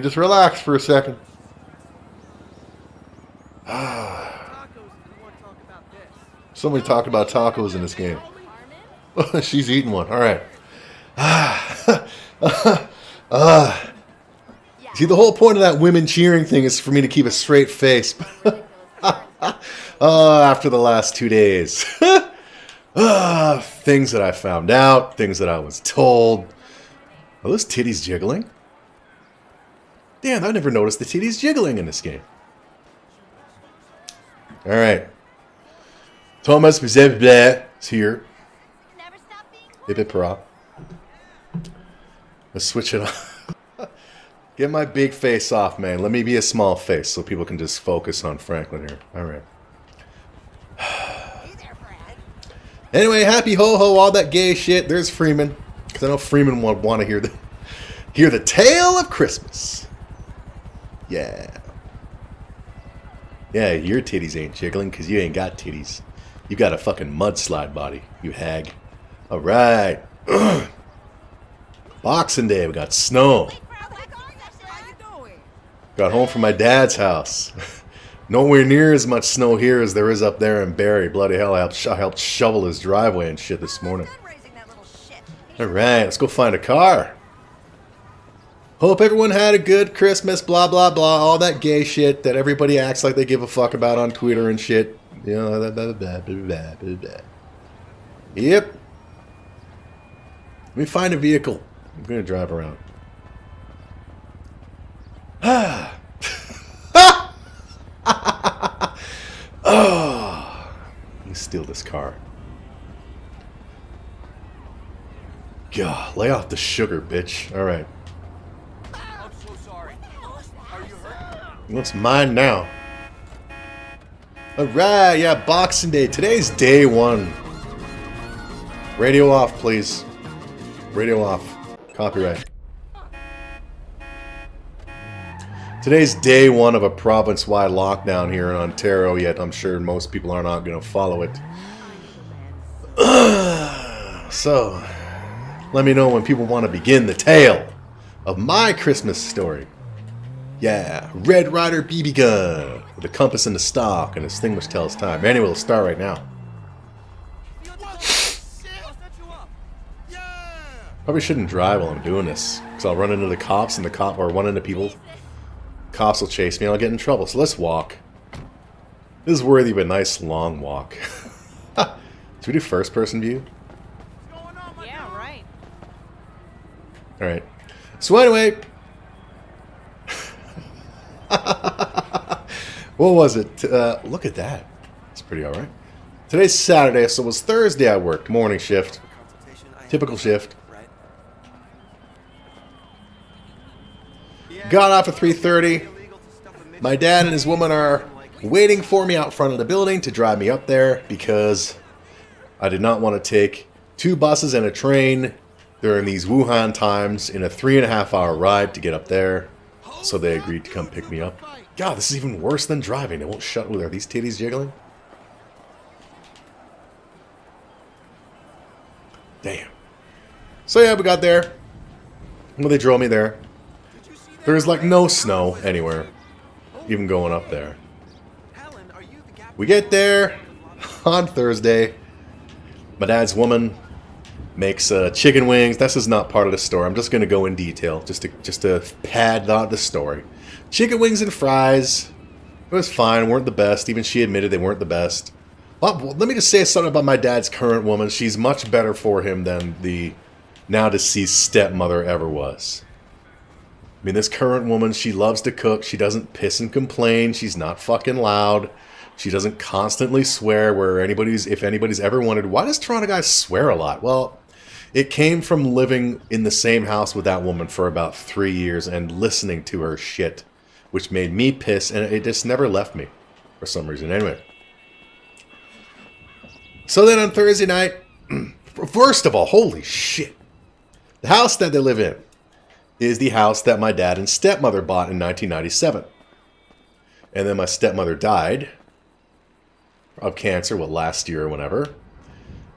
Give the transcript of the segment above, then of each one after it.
just relax for a second. Somebody talked about tacos in this game. She's eating one. All right. See, the whole point of that women cheering thing is for me to keep a straight face. After the last 2 days. Things that I found out, things that I was told. Are those titties jiggling? Damn, I never noticed the titties jiggling in this game. Alright. Thomas Bzebble is here. Hip hip hurrah. Let's switch it off. Get my big face off, man. Let me be a small face so people can just focus on Franklin here. Alright. Anyway, happy ho-ho, all that gay shit. There's Freeman. Because I know Freeman would want to hear the tale of Christmas. Yeah. Yeah, your titties ain't jiggling because you ain't got titties. You got a fucking mudslide body, you hag. Alright. Boxing Day, we got snow. Got home from my dad's house. Nowhere near as much snow here as there is up there in Barrie. Bloody hell, I helped shovel his driveway and shit this morning. Alright, let's go find a car. Hope everyone had a good Christmas, blah, blah, blah. All that gay shit that everybody acts like they give a fuck about on Twitter and shit. You know, blah, blah, blah, blah, blah, blah, blah. Yep. Let me find a vehicle. I'm going to drive around. Oh, let me steal this car. God, lay off the sugar, bitch. All right. I'm so sorry. Are you hurt? What's mine now? All right, yeah, Boxing Day. Today's day one. Radio off, please. Radio off. Copyright. Today's day one of a province-wide lockdown here in Ontario, yet I'm sure most people are not going to follow it. So, let me know when people want to begin the tale of my Christmas story. Yeah, Red Ryder BB gun with a compass in the stock and this thing which tells time. Anyway, we'll start right now. Probably shouldn't drive while I'm doing this, because I'll run into the cops and or run into people. Cops will chase me and I'll get in trouble. So let's walk. This is worthy of a nice long walk. Should we do first person view? Yeah, right. Alright. So anyway. What was it? Look at that. It's pretty alright. Today's Saturday, so it was Thursday I worked. Morning shift. Typical shift. Got off at 3:30. My dad and his woman are waiting for me out front of the building to drive me up there because I did not want to take 2 buses and a train during these Wuhan times in a 3.5-hour ride to get up there. So they agreed to come pick me up. God, this is even worse than driving. They won't shut. Are these titties jiggling? Damn. So yeah, we got there. Well, they drove me there. There's like no snow anywhere, even going up there. We get there on Thursday. My dad's woman makes chicken wings. This is not part of the story. I'm just going to go in detail, just to pad out the story. Chicken wings and fries. It was fine. Weren't the best. Even she admitted they weren't the best. Well, let me just say something about my dad's current woman. She's much better for him than the now deceased stepmother ever was. I mean, this current woman, she loves to cook. She doesn't piss and complain. She's not fucking loud. She doesn't constantly swear where if anybody's ever wondered, why does Toronto guys swear a lot? Well, it came from living in the same house with that woman for about 3 years and listening to her shit, which made me piss, and it just never left me for some reason. Anyway. So then on Thursday night, first of all, holy shit. The house that they live in is the house that my dad and stepmother bought in 1997. And then my stepmother died of cancer, last year or whenever.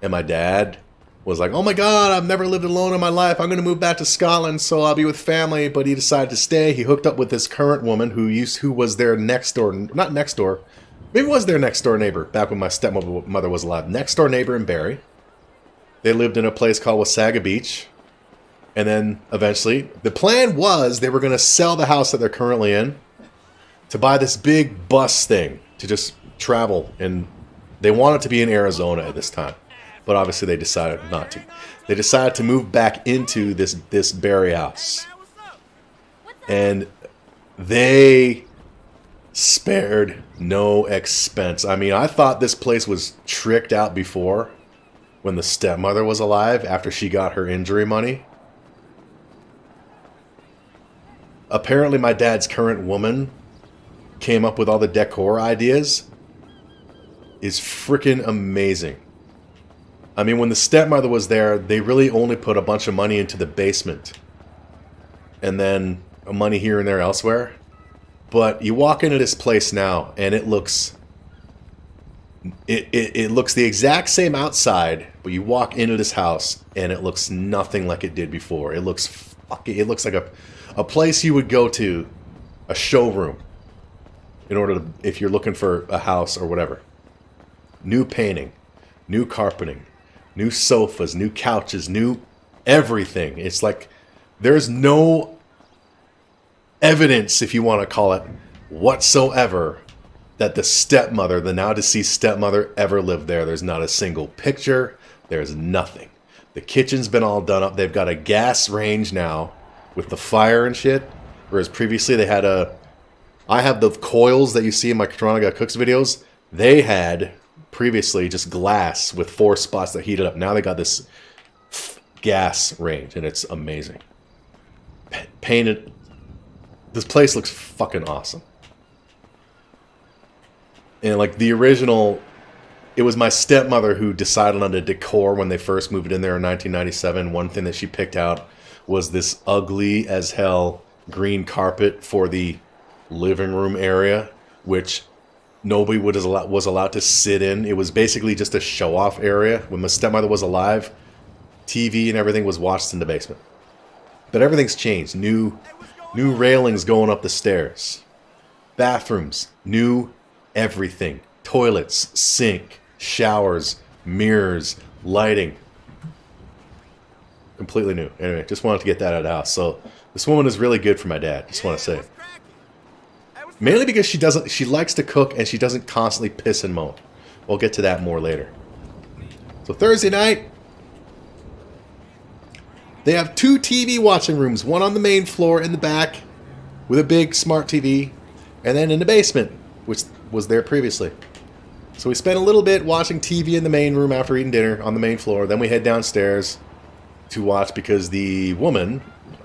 And my dad was like, oh my god, I've never lived alone in my life. I'm going to move back to Scotland so I'll be with family. But he decided to stay. He hooked up with this current woman who was their next door, not next door, maybe it was their next door neighbor back when my stepmother was alive. Next door neighbor in Barrie. They lived in a place called Wasaga Beach. And then eventually, the plan was they were going to sell the house that they're currently in to buy this big bus thing to just travel. And they wanted to be in Arizona at this time. But obviously they decided not to. They decided to move back into this Barrie house. And they spared no expense. I mean, I thought this place was tricked out before when the stepmother was alive after she got her injury money. Apparently my dad's current woman came up with all the decor ideas. Is freaking amazing. I mean, when the stepmother was there, they really only put a bunch of money into the basement. And then money here and there elsewhere. But you walk into this place now, and it looks... It looks the exact same outside, but you walk into this house, and it looks nothing like it did before. It looks like a place you would go to, a showroom, in order to, if you're looking for a house or whatever. New painting, new carpeting, new sofas, new couches, new everything. It's like there's no evidence, if you want to call it, whatsoever that the stepmother, the now deceased stepmother, ever lived there. There's not a single picture. There's nothing. The kitchen's been all done up. They've got a gas range now with the fire and shit, whereas previously they had I have the coils that you see in my Toronto Cooks videos. They had previously just glass with 4 spots that heated up. Now they got this gas range, and it's amazing. Painted. This place looks fucking awesome. And like the original, it was my stepmother who decided on the decor when they first moved in there in 1997. One thing that she picked out was this ugly as hell green carpet for the living room area, which nobody was allowed to sit in. It was basically just a show-off area. When my stepmother was alive, TV and everything was watched in the basement. But everything's changed. New railings going up the stairs. Bathrooms. New everything. Toilets, sink, showers, mirrors, lighting. Completely new. Anyway, just wanted to get that out of the house. So this woman is really good for my dad. Just want to say. Mainly because she likes to cook and she doesn't constantly piss and moan. We'll get to that more later. So Thursday night, they have 2 TV watching rooms. One on the main floor in the back with a big smart TV. And then in the basement, which was there previously. So we spent a little bit watching TV in the main room after eating dinner on the main floor. Then we head downstairs to watch because the woman...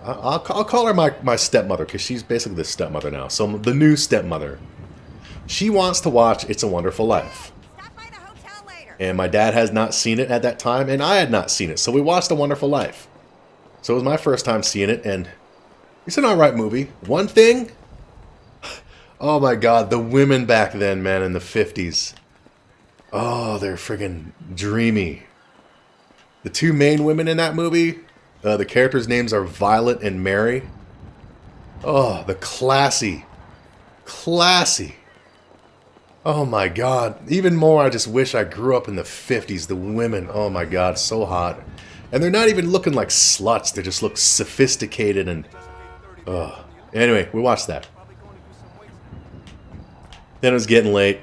I'll call her my stepmother because she's basically the stepmother now. So the new stepmother. She wants to watch It's a Wonderful Life. Stop by the hotel later. And my dad has not seen it at that time, and I had not seen it. So we watched A Wonderful Life. So it was my first time seeing it, and it's an alright movie. One thing... Oh my god, the women back then, man, in the 50s. Oh, they're friggin' dreamy. The 2 main women in that movie... the characters' names are Violet and Mary. Oh, the classy. Oh my god. Even more, I just wish I grew up in the 50s. The women, oh my god, so hot. And they're not even looking like sluts. They just look sophisticated and... Anyway, we watched that. Then it was getting late.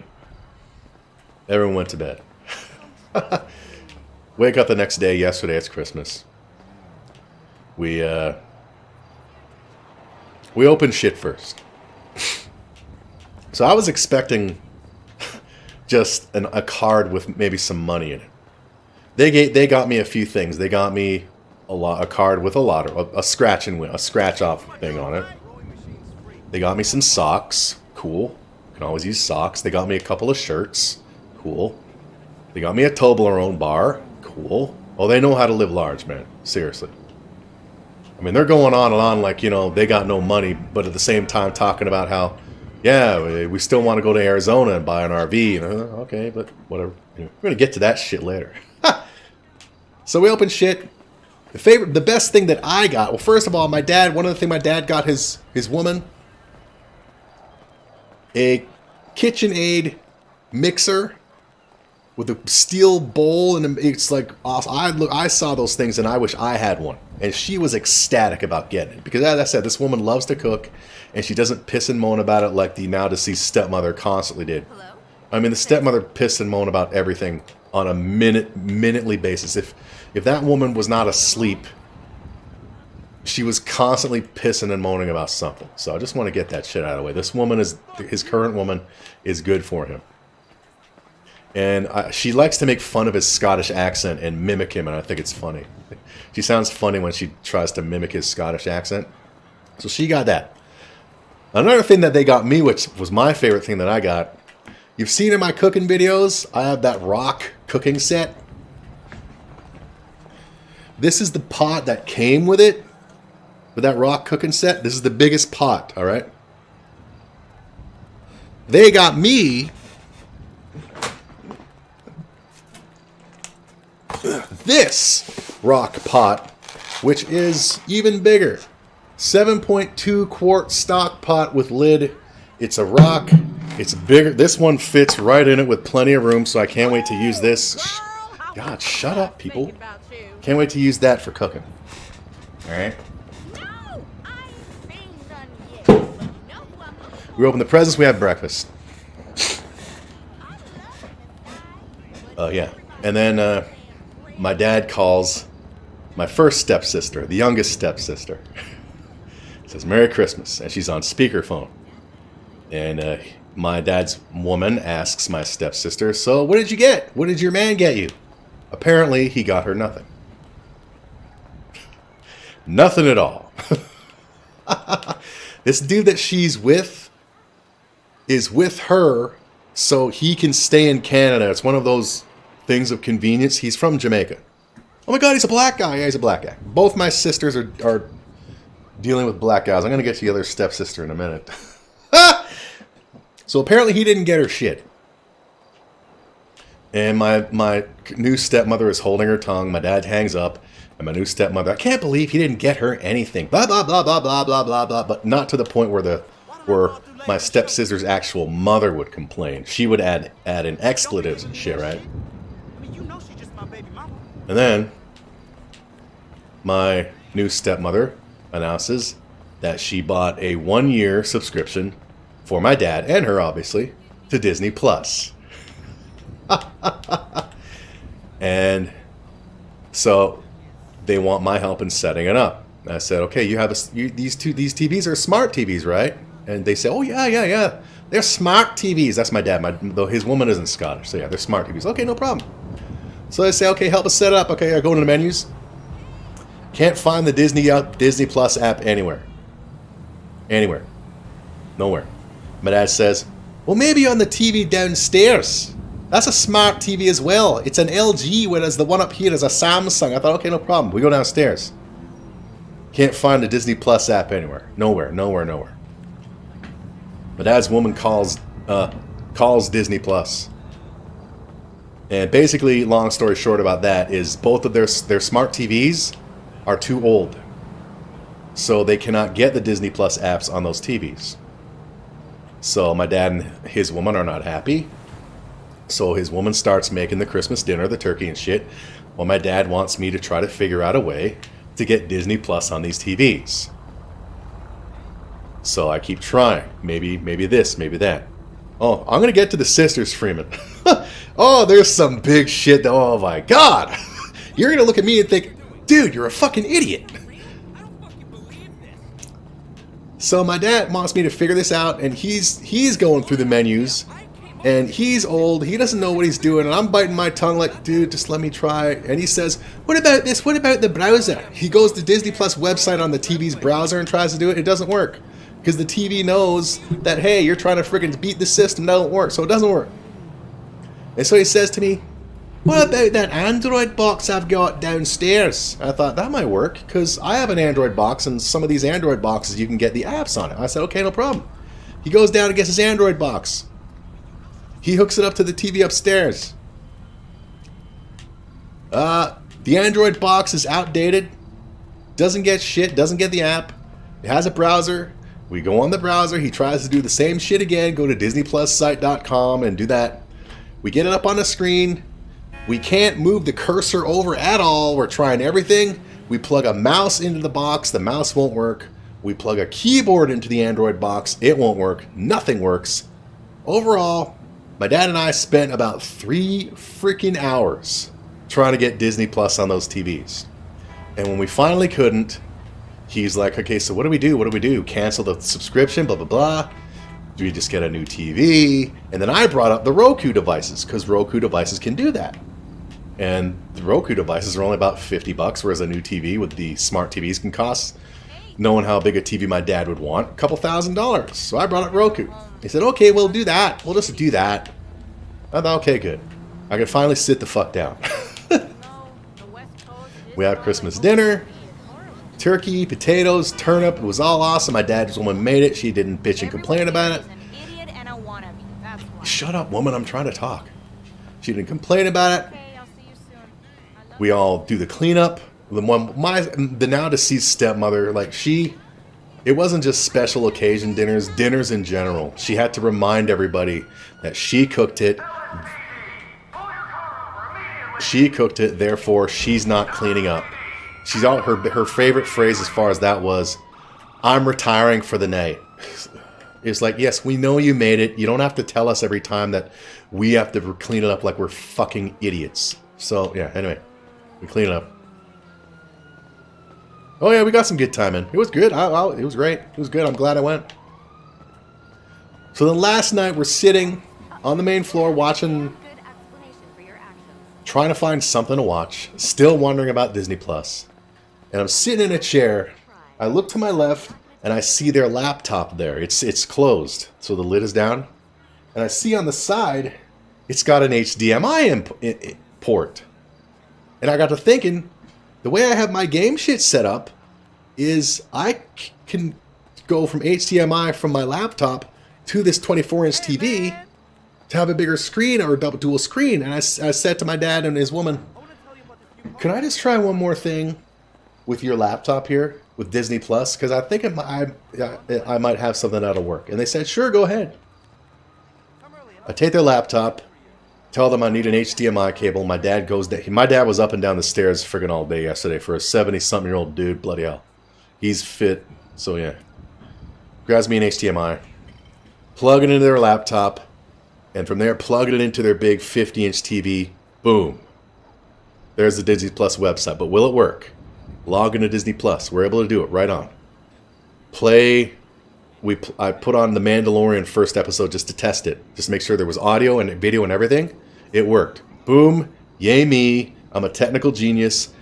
Everyone went to bed. Wake up the next day. Yesterday, it's Christmas. We opened shit first. So I was expecting just a card with maybe some money in it. They got me a few things. They got me a card with a lottery, a scratch off thing on it. They got me some socks. Cool. Can always use socks. They got me a couple of shirts. Cool. They got me a Toblerone bar. Cool. Oh, they know how to live large, man. Seriously. I mean, they're going on and on like, you know, they got no money, but at the same time talking about how, yeah, we still want to go to Arizona and buy an RV. Okay, but whatever. We're going to get to that shit later. So we open shit. The best thing that I got. Well, first of all, one of the things my dad got his woman, a KitchenAid mixer with a steel bowl, and it's like awesome. I saw those things and I wish I had one. And she was ecstatic about getting it because, as I said, this woman loves to cook, and she doesn't piss and moan about it like the now deceased stepmother constantly did. Hello? I mean, the stepmother pissed and moaned about everything on a minutely basis. If that woman was not asleep, she was constantly pissing and moaning about something. So I just want to get that shit out of the way. This woman his current woman is good for him. And she likes to make fun of his Scottish accent and mimic him, and I think it's funny. She sounds funny when she tries to mimic his Scottish accent. So she got that. Another thing that they got me, which was my favorite thing that I got, you've seen in my cooking videos, I have that rock cooking set. This is the pot that came with it, with that rock cooking set. This is the biggest pot, all right? They got me this rock pot, which is even bigger. 7.2 quart stock pot with lid. It's a rock. It's bigger. This one fits right in it with plenty of room, so I can't wait to use this. God, shut up, people. Thinking about you. Can't wait to use that for cooking. All right. No, I ain't seen none yet. But you know who I'm We open the presents. We have breakfast. Yeah. And then my dad calls my first stepsister, the youngest stepsister. Says, Merry Christmas. And she's on speakerphone. And my dad's woman asks my stepsister, so what did you get? What did your man get you? Apparently, he got her nothing. Nothing at all. This dude that she's with is with her so he can stay in Canada. It's one of those things of convenience. He's from Jamaica. Oh my God, he's a black guy. Yeah, he's a black guy. Both my sisters are dealing with black guys. I'm going to get to the other stepsister in a minute. So apparently he didn't get her shit. And my new stepmother is holding her tongue. My dad hangs up. And my new stepmother, I can't believe he didn't get her anything. Blah, blah, blah, blah, blah, blah, blah, blah. But not to the point where my stepsister's actual mother would complain. She would add in expletives and shit, right? And then my new stepmother announces that she bought a 1-year subscription for my dad and her, obviously, to Disney Plus. And so they want my help in setting it up. And I said, okay, you have these TVs are smart TVs, right? And they say, oh yeah, they're smart TVs. That's my dad. Though his woman isn't Scottish, so yeah, they're smart TVs. Okay, no problem. So they say, okay, help us set it up. Okay, I go into the menus. Can't find the Disney Plus app anywhere. Anywhere. Nowhere. My dad says, well, maybe on the TV downstairs. That's a smart TV as well. It's an LG, whereas the one up here is a Samsung. I thought, okay, no problem. We go downstairs. Can't find the Disney Plus app anywhere. Nowhere. My dad's woman calls Disney Plus. And basically, long story short about that is both of their smart TVs are too old. So they cannot get the Disney Plus apps on those TVs. So my dad and his woman are not happy. So his woman starts making the Christmas dinner, the turkey and shit, while my dad wants me to try to figure out a way to get Disney Plus on these TVs. So I keep trying. Maybe this, maybe that. Oh, I'm going to get to the Sisters Freeman. Oh, there's some big shit. Oh my God. You're going to look at me and think, dude, you're a fucking idiot. So my dad wants me to figure this out, and he's going through the menus, and he's old. He doesn't know what he's doing, and I'm biting my tongue like, dude, just let me try. And he says, what about this? What about the browser? He goes to Disney Plus website on the TV's browser and tries to do it. It doesn't work because the TV knows that, hey, you're trying to freaking beat the system. That don't work, so it doesn't work. And so he says to me, what about that Android box I've got downstairs? I thought that might work because I have an Android box, and some of these Android boxes you can get the apps on it. I said, okay, no problem. He goes down and gets his Android box. He hooks it up to the TV upstairs. The Android box is outdated. Doesn't get shit. Doesn't get the app. It has a browser. We go on the browser. He tries to do the same shit again. Go to DisneyPlusSite.com and do that. We get it up on the screen. We can't move the cursor over at all. We're trying everything. We plug a mouse into the box. The mouse won't work. We plug a keyboard into the Android box. It won't work. Nothing works. Overall, my dad and I spent about 3 freaking hours trying to get Disney Plus on those TVs. And when we finally couldn't, he's like, okay, so what do we do? What do we do? Cancel the subscription, blah, blah, blah. Do we just get a new TV? And then I brought up the Roku devices, because Roku devices can do that. And the Roku devices are only about $50, whereas a new TV with the smart TVs can cost, knowing how big a TV my dad would want, a couple $1,000s. So I brought up Roku. He said, okay, we'll do that. We'll just do that. I thought, okay, good. I could finally sit the fuck down. We had Christmas dinner, turkey, potatoes, turnip. It was all awesome. My dad's woman made it. She didn't bitch and complain about it. Shut up, woman. I'm trying to talk. She didn't complain about it. We all do the cleanup. The now deceased stepmother, like it wasn't just special occasion dinners in general. She had to remind everybody that she cooked it. She cooked it, therefore she's not cleaning up. She's all her favorite phrase as far as that was, "I'm retiring for the night." It's like, yes, we know you made it. You don't have to tell us every time that we have to clean it up like we're fucking idiots. So yeah, anyway, we clean it up. Oh yeah, we got some good time in. It was good. It was great. It was good. I'm glad I went. So then last night we're sitting on the main floor watching, trying to find something to watch. Still wondering about Disney Plus. And I'm sitting in a chair. I look to my left and I see their laptop there. It's closed, so the lid is down. And I see on the side, it's got an HDMI port. And I got to thinking, the way I have my game shit set up is I can go from HDMI from my laptop to this 24-inch TV to have a bigger screen or a dual screen. And I said to my dad and his woman, can I just try one more thing with your laptop here with Disney Plus? Because I think I might have something that'll work. And they said, sure, go ahead. I take their laptop, tell them I need an HDMI cable. My dad goes down. My dad was up and down the stairs friggin' all day yesterday for a 70-something-year-old dude. Bloody hell. He's fit. So yeah. Grabs me an HDMI. Plug it into their laptop. And from there, plug it into their big 50-inch TV. Boom. There's the Disney Plus website. But will it work? Log into Disney Plus. We're able to do it right on. Play. I put on The Mandalorian first episode just to test it. Just to make sure there was audio and video and everything. It worked. Boom. Yay me. I'm a technical genius.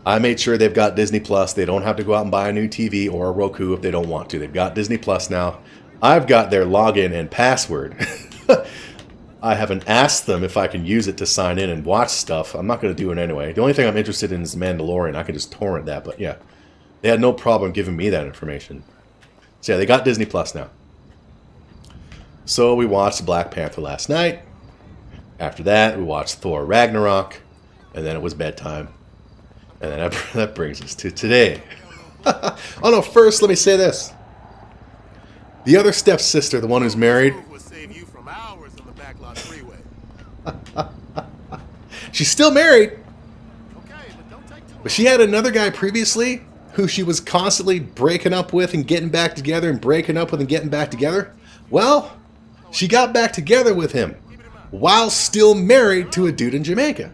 I made sure they've got Disney Plus. They don't have to go out and buy a new TV or a Roku if they don't want to. They've got Disney Plus now. I've got their login and password. I haven't asked them if I can use it to sign in and watch stuff. I'm not going to do it anyway. The only thing I'm interested in is Mandalorian. I can just torrent that, but yeah. They had no problem giving me that information. So yeah, they got Disney Plus now. So we watched Black Panther last night. After that, we watched Thor Ragnarok. And then it was bedtime. And then that brings us to today. Oh no, first let me say this. The other stepsister, the one who's married, she's still married. But she had another guy previously who she was constantly breaking up with and getting back together and breaking up with and getting back together. Well, she got back together with him while still married to a dude in Jamaica.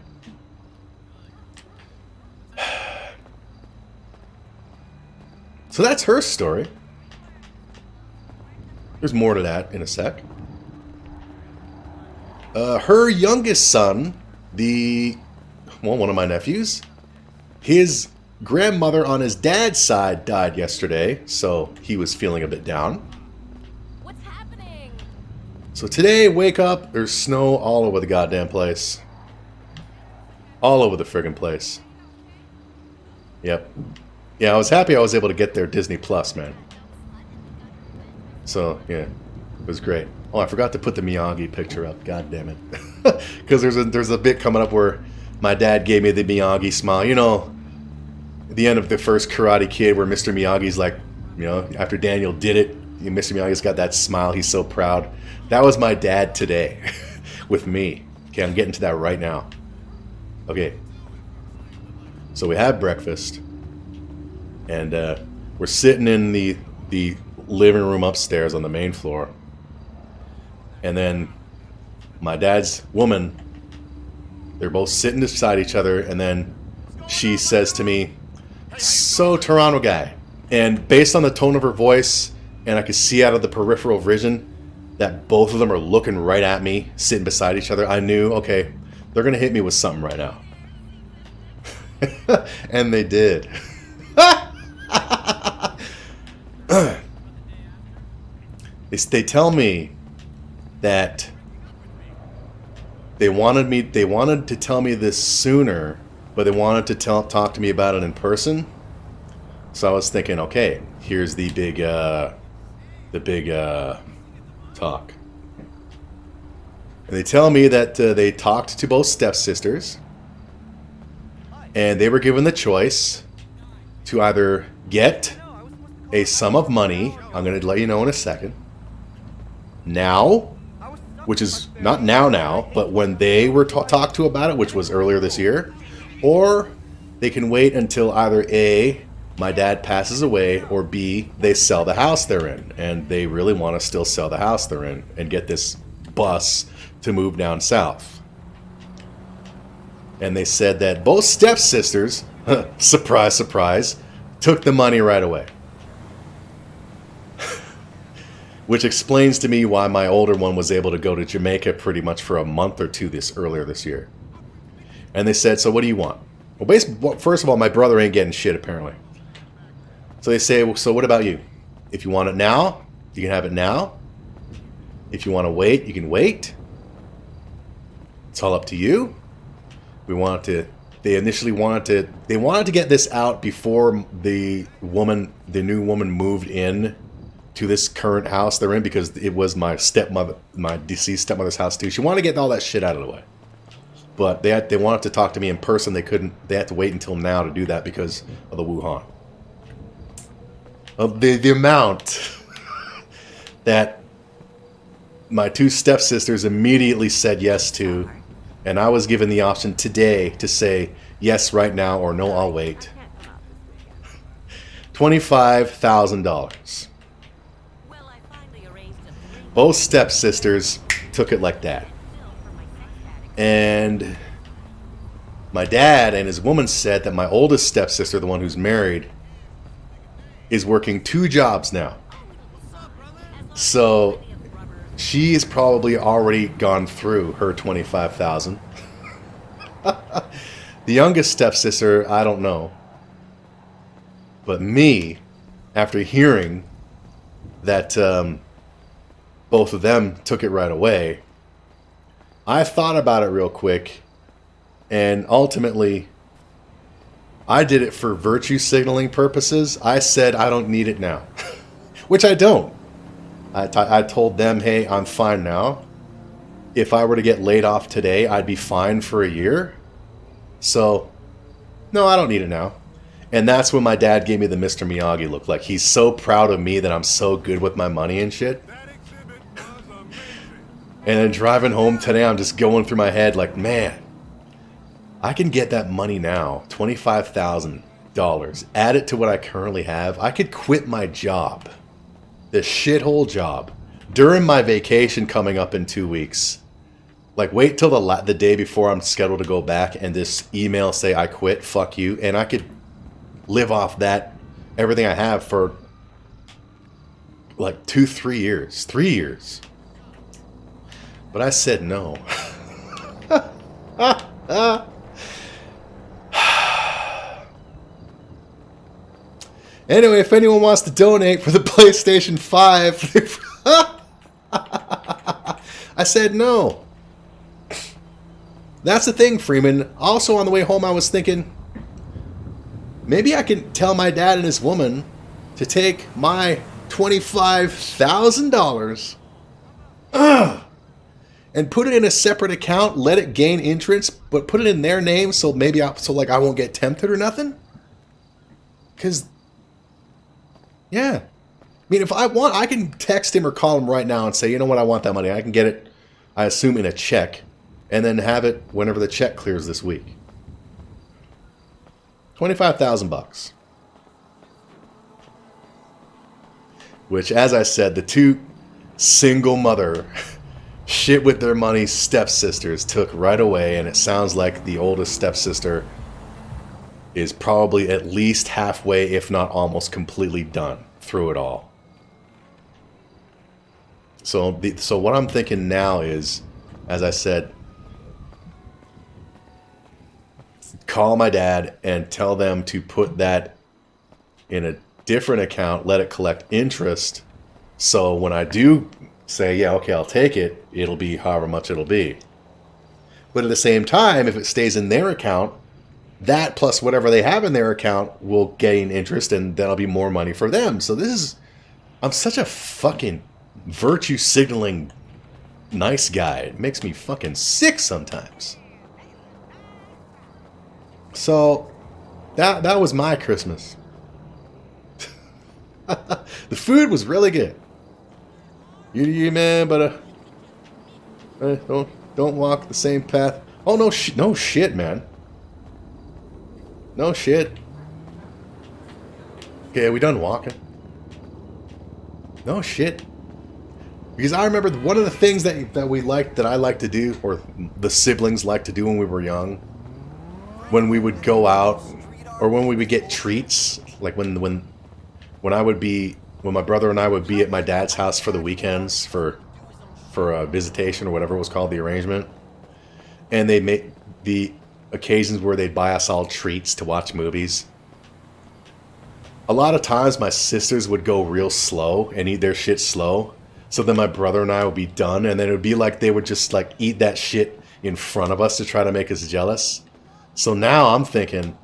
So that's her story. There's more to that in a sec. Her youngest son, one of my nephews, his grandmother on his dad's side died yesterday, so he was feeling a bit down. What's happening? So today, wake up, there's snow all over the goddamn place. All over the friggin' place. Yep. Yeah, I was happy I was able to get their Disney Plus, man. So, yeah, it was great. Oh, I forgot to put the Miyagi picture up. God damn it. Because there's a bit coming up where my dad gave me the Miyagi smile. You know, at the end of the first Karate Kid where Mr. Miyagi's like, you know, after Daniel did it, Mr. Miyagi's got that smile. He's so proud. That was my dad today with me. Okay, I'm getting to that right now. Okay. So we had breakfast. And we're sitting in the living room upstairs on the main floor. And then my dad's woman, they're both sitting beside each other, and then she says to me, "So, Toronto guy." And based on the tone of her voice, and I could see out of the peripheral vision that both of them are looking right at me, sitting beside each other, I knew, okay, they're going to hit me with something right now. And they did. They tell me that they wanted to tell me this sooner, but they wanted to talk to me about it in person. So I was thinking, okay, here's the big talk. And they tell me that they talked to both stepsisters, and they were given the choice to either get a sum of money, I'm going to let you know in a second, now, which is not now, but when they were talked to about it, which was earlier this year, or they can wait until either A, my dad passes away, or B, they sell the house they're in, and they really want to still sell the house they're in and get this bus to move down south. And they said that both stepsisters, surprise, surprise, took the money right away. Which explains to me why my older one was able to go to Jamaica pretty much for a month or two earlier this year. And they said, "So what do you want?" Well, first of all, my brother ain't getting shit apparently. So they say, "So what about you? If you want it now, you can have it now. If you want to wait, you can wait. It's all up to you." They initially wanted to get this out before the new woman moved in to this current house they're in, because it was my deceased stepmother's house too. She wanted to get all that shit out of the way. But they wanted to talk to me in person. They had to wait until now to do that because of the Wuhan. Of the amount that my two stepsisters immediately said yes to, and I was given the option today to say yes right now or no, I'll wait. $25,000. Both stepsisters took it like that. And my dad and his woman said that my oldest stepsister, the one who's married, is working 2 jobs now. So she's probably already gone through her $25,000. The youngest stepsister, I don't know. But me, after hearing that both of them took it right away, I thought about it real quick, and ultimately I did it for virtue signaling purposes. I said I don't need it now, which I don't. I told them, hey, I'm fine now. If I were to get laid off today, I'd be fine for a year. So, no, I don't need it now. And that's when my dad gave me the Mr. Miyagi look. Like, he's so proud of me that I'm so good with my money and shit. And then driving home today, I'm just going through my head like, man, I can get that money now, $25,000. Add it to what I currently have. I could quit my job, this shithole job, during my vacation coming up in 2 weeks. Like, wait till the day before I'm scheduled to go back and this email say I quit, fuck you, and I could live off that, everything I have for like 3 years. 3 years. But I said no. Anyway, if anyone wants to donate for the PlayStation 5, I said no. That's the thing, Freeman. Also, on the way home, I was thinking, maybe I can tell my dad and his woman to take my $25,000 and put it in a separate account, let it gain interest, but put it in their name so maybe like I won't get tempted or nothing? Because, yeah. I mean, if I want, I can text him or call him right now and say, you know what, I want that money. I can get it, I assume, in a check, and then have it whenever the check clears this week. $25,000. Which, as I said, the two single mother shit with their money stepsisters took right away, and it sounds like the oldest stepsister is probably at least halfway, if not almost completely done through it all. So what I'm thinking now is, as I said, call my dad and tell them to put that in a different account, let it collect interest, so when I do say, yeah, okay, I'll take it, it'll be however much it'll be. But at the same time, if it stays in their account, that plus whatever they have in their account will gain interest, and that'll be more money for them. So this is, I'm such a fucking virtue signaling nice guy. It makes me fucking sick sometimes. So that was my Christmas. The food was really good. You man, but don't walk the same path. Oh no, no shit, man. No shit. Okay, are we done walking? No shit. Because I remember one of the things that we liked, that I liked to do, or the siblings liked to do when we were young, when we would go out, or when we would get treats, like when my brother and I would be at my dad's house for the weekends for a visitation or whatever it was called, the arrangement, and they make the occasions where they'd buy us all treats to watch movies. A lot of times my sisters would go real slow and eat their shit slow, so then my brother and I would be done, and then it would be like they would just like eat that shit in front of us to try to make us jealous. So now I'm thinking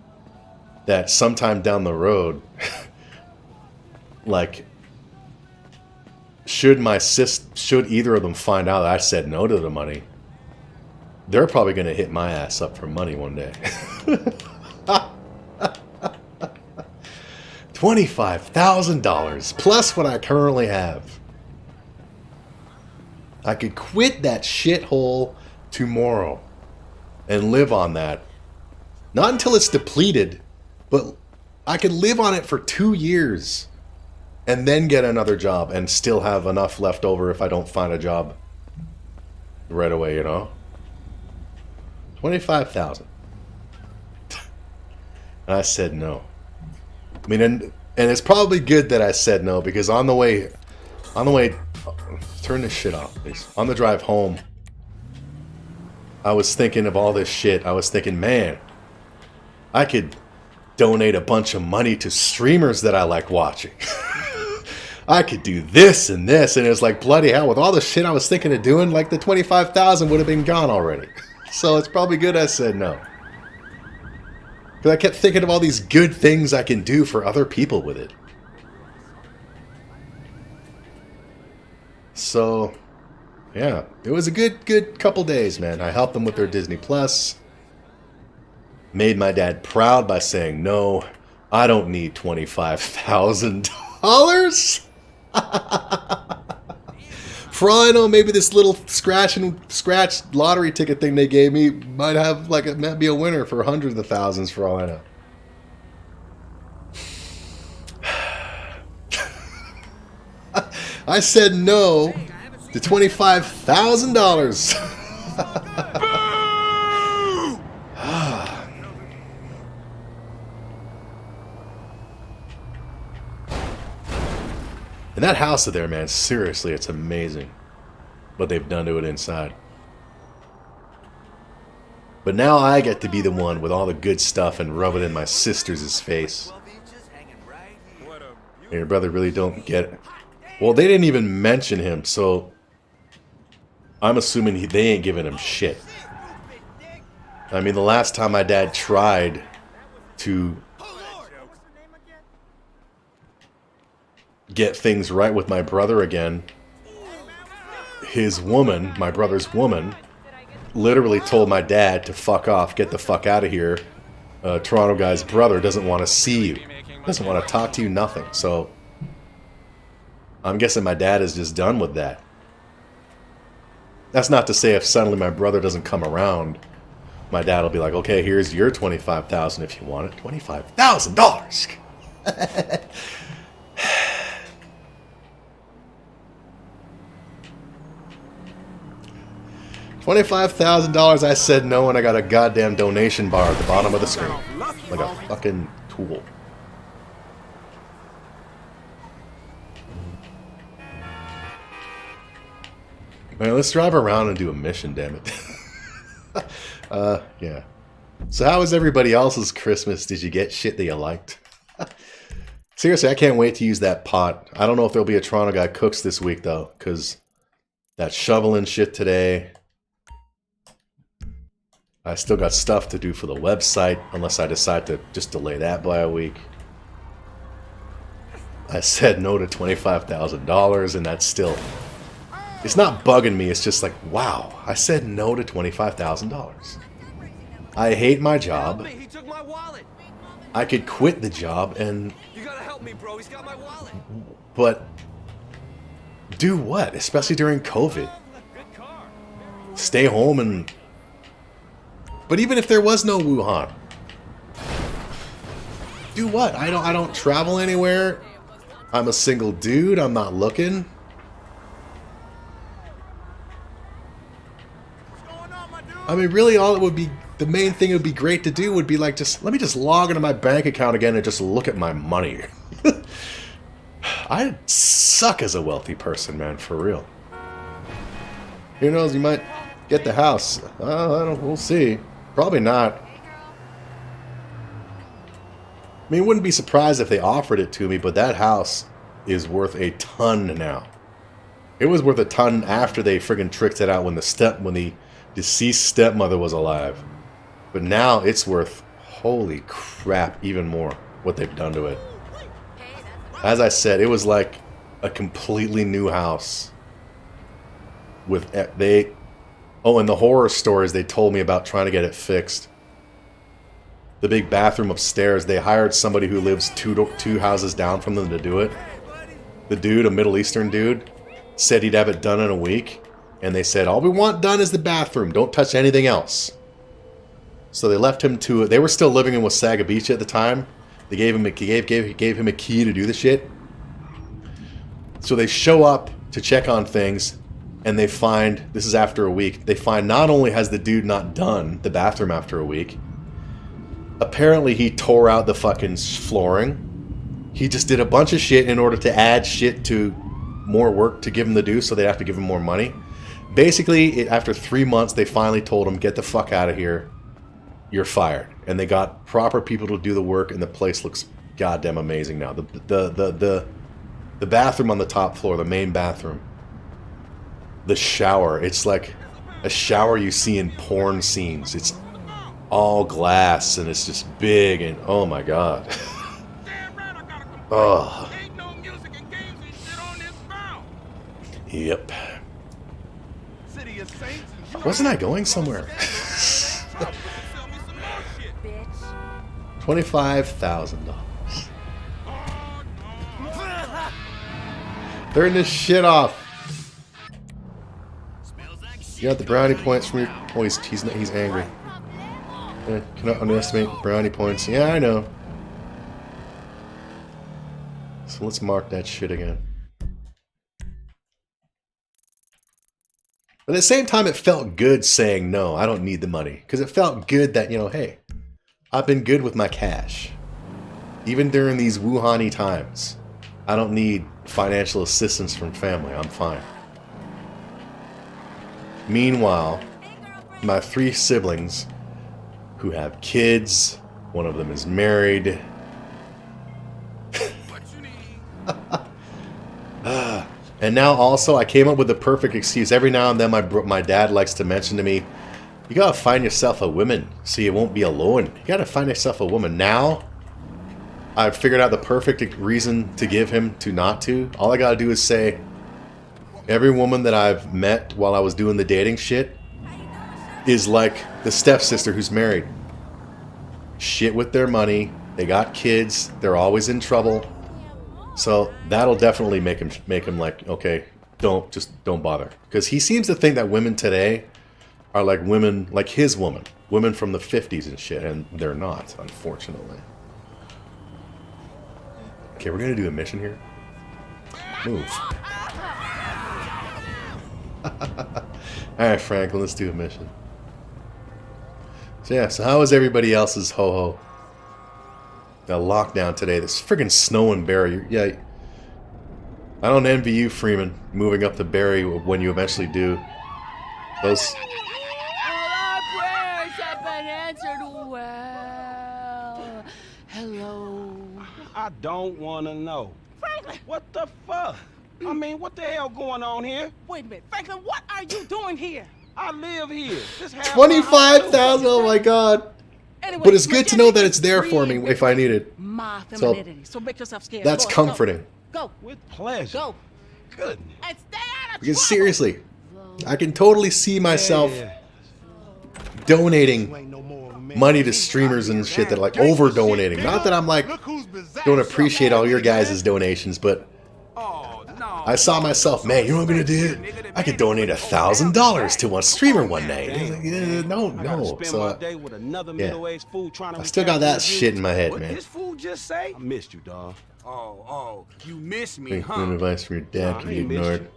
that sometime down the road, like, should either of them find out that I said no to the money, they're probably going to hit my ass up for money one day. $25,000 plus what I currently have. I could quit that shithole tomorrow and live on that. Not until it's depleted, but I could live on it for 2 years and then get another job and still have enough left over if I don't find a job right away, you know? 25,000. And I said no. I mean, and it's probably good that I said no, because on the way, turn this shit off, please. On the drive home, I was thinking of all this shit. I was thinking, man, I could donate a bunch of money to streamers that I like watching. I could do this and this, and it was like, bloody hell, with all the shit I was thinking of doing, like the 25,000 would have been gone already. So it's probably good I said no. Because I kept thinking of all these good things I can do for other people with it. So, yeah, it was a good couple days, man. I helped them with their Disney Plus. Made my dad proud by saying, no, I don't need $25,000. For all I know, maybe this little scratch lottery ticket thing they gave me might have, like, it might be a winner for hundreds of thousands, for all I know. I said no to $25,000. And that house of there, man, seriously, it's amazing what they've done to it inside. But now I get to be the one with all the good stuff and rub it in my sister's face. And your brother really don't get it. Well, they didn't even mention him, so I'm assuming they ain't giving him shit. I mean, the last time my dad tried to get things right with my brother again, his woman, my brother's woman, literally told my dad to fuck off, get the fuck out of here. Toronto guy's brother doesn't want to see you, doesn't want to talk to you, nothing. So I'm guessing my dad is just done with that. That's not to say if suddenly my brother doesn't come around, my dad will be like, okay, here's your $25,000 if you want it. $25,000! $25,000, I said no, and I got a goddamn donation bar at the bottom of the screen. Like a fucking tool. Man, let's drive around and do a mission, damn it. Yeah. So how was everybody else's Christmas? Did you get shit that you liked? Seriously, I can't wait to use that pot. I don't know if there'll be a Toronto Guy Cooks this week, though, because that shoveling shit today. I still got stuff to do for the website, unless I decide to just delay that by a week. I said no to $25,000, and that's still... It's not bugging me, it's just like, wow, I said no to $25,000. I hate my job. He took my wallet. I could quit the job and... You gotta help me, bro. He's got my wallet. But... do what? Especially during COVID. Good car. Stay home and... But even if there was no Wuhan, do what? I don't travel anywhere. I'm a single dude. I'm not looking. I mean, really, all it would be, the main thing it would be great to do would be like, just let me just log into my bank account again and just look at my money. I suck as a wealthy person, man, for real. Who knows? You might get the house. I don't. We'll see. Probably not. I mean, wouldn't be surprised if they offered it to me, but that house is worth a ton now. It was worth a ton after they friggin' tricked it out when the deceased stepmother was alive. But now it's worth, holy crap, even more what they've done to it. As I said, it was like a completely new house. Oh, and the horror stories they told me about trying to get it fixed. The big bathroom upstairs, they hired somebody who lives two houses down from them to do it. The dude, a Middle Eastern dude, said he'd have it done in a week. And they said, all we want done is the bathroom. Don't touch anything else. So they left him to it. They were still living in Wasaga Beach at the time. They gave him a key to do the shit. So they show up to check on things. And they find, this is after a week, they find not only has the dude not done the bathroom after a week, apparently he tore out the fucking flooring. He just did a bunch of shit in order to add shit to more work to give him to do, so they'd have to give him more money. Basically, after 3 months, they finally told him, get the fuck out of here. You're fired. And they got proper people to do the work, and the place looks goddamn amazing now. The bathroom on the top floor, the main bathroom. The shower, it's like a shower you see in porn scenes. It's all glass and it's just big and oh my god. Oh. Yep. Wasn't I going somewhere? $25,000. Turn this shit off. You got the brownie points from your... Oh, he's angry. Cannot underestimate brownie points. Yeah, I know. So let's mark that shit again. But at the same time, it felt good saying no, I don't need the money. Because it felt good that, you know, hey, I've been good with my cash. Even during these Wuhan-y times. I don't need financial assistance from family. I'm fine. Meanwhile, my 3 siblings who have kids, one of them is married. And now also I came up with the perfect excuse. Every now and then my dad likes to mention to me, you gotta find yourself a woman so you won't be alone. You gotta find yourself a woman. Now, I've figured out the perfect reason to give him to not to. All I gotta do is say, Every woman that I've met while I was doing the dating shit is like the stepsister who's married. Shit with their money. They got kids. They're always in trouble. So that'll definitely make him like, okay, don't bother. Because he seems to think that women today are like women, like his woman. Women from the 50s and shit. And they're not, unfortunately. Okay, we're going to do a mission here. Move. Alright, Franklin, let's do a mission. So yeah, so how was everybody else's ho-ho? The lockdown today. This friggin' snow and Barry. Yeah, I don't envy you, Freeman, moving up to Barry when you eventually do. Those... All our prayers have been answered well. Hello. I don't want to know. Franklin! What the fuck? I mean, what the hell going on here? Wait a minute. Franklin, what are you doing here? I live here. This half 25,000, oh my god. Anyway, But it's good to know that Virginia it's there for me if I need it. My So, femininity. So make yourself scared. That's Go on, comforting. Go. With pleasure. Go. Goodness. And stay out of Because trouble. seriously, I can totally see myself Yeah. donating money to streamers and shit that like over donating. Not that I'm like don't appreciate all your guys' donations, but Oh, no. I saw myself, man, you know what I'm gonna do? I could donate $1,000 to one streamer one night. It's like, yeah, no. I gotta spend my So day with another yeah. middle-aged fool trying to I still got recapture that his shit in my head, What man. this fool just say? I missed you, dog. Oh, you miss me, Think huh? good advice from your dad Nah, can I be ain't missed ignored. you.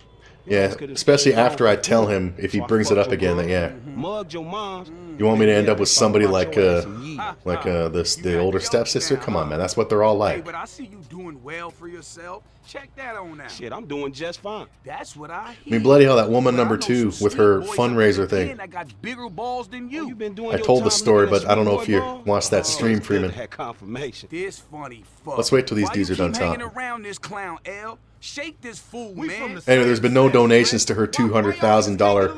Yeah, especially after I tell him if he brings it up again that yeah, Mugged your moms. you want me to end up with somebody Talk like about your ass some yeet. the older stepsister? Come on, man, that's what they're all Hey, like. but I see you doing well for yourself. Check that on out. Shit, I'm doing just fine. That's what I I hear. mean, bloody hell, that woman But I number know 2 some with sweet her boys up fundraiser in thing. that got bigger balls than Oh, you. you been doing I your told the time story, looking at but I don't know some if you boy ball? watched that stream, it's good Freeman. to have confirmation. This funny fuck. Let's wait till these Why dudes you are done keep hanging talking. around this clown, L? Shake this fool, We man. from the Anyway, there's been no donations to her $200,000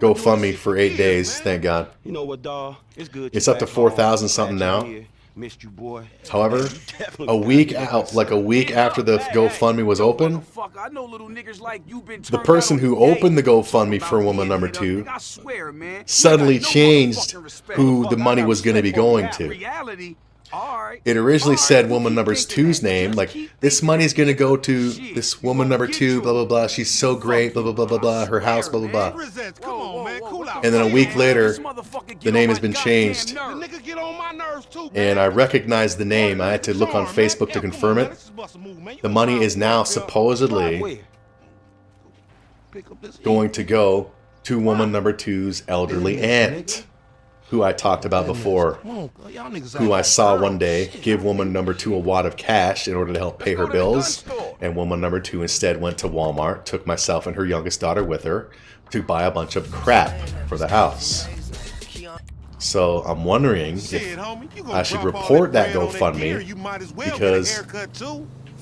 GoFundMe for 8 days, thank God. You know what, dawg? It's good. It's you up to back home. 4,000 something Glad now. you're here. Missed you, boy. However, Definitely a week gotta get out, like a week after the GoFundMe was open, Motherfucker, I know little niggas like you been the turned person out who on opened the game. GoFundMe Talk for about woman number getting it 2 up, nigga, I swear, man. You suddenly got no changed motherfucking respect. who Fuck, the I money got was going to be respect for going that to. reality. All right. It originally All said right, woman keep number thinking 2's that. name, Just like, keep this thinking money's that. going to go to Shit, this you woman gonna number get 2, you blah, blah, a blah, she's so great, blah, blah, blah, blah, blah, her house, blah, blah, blah. Presents. Come on, man. Cool out. And then a man. week later, This motherfucker get the name on has my been goddamn changed. The nerves. nigga get on my nerves too. And I recognized the name. I had to look on Facebook to confirm it. The money is now supposedly Where? Pick up this going to go to woman number 2's elderly aunt, who I talked about before, who I saw one day give woman number 2 a wad of cash in order to help pay her bills, and woman number 2 instead went to Walmart, took myself and her youngest daughter with her to buy a bunch of crap for the house. So I'm wondering if I should report that GoFundMe, because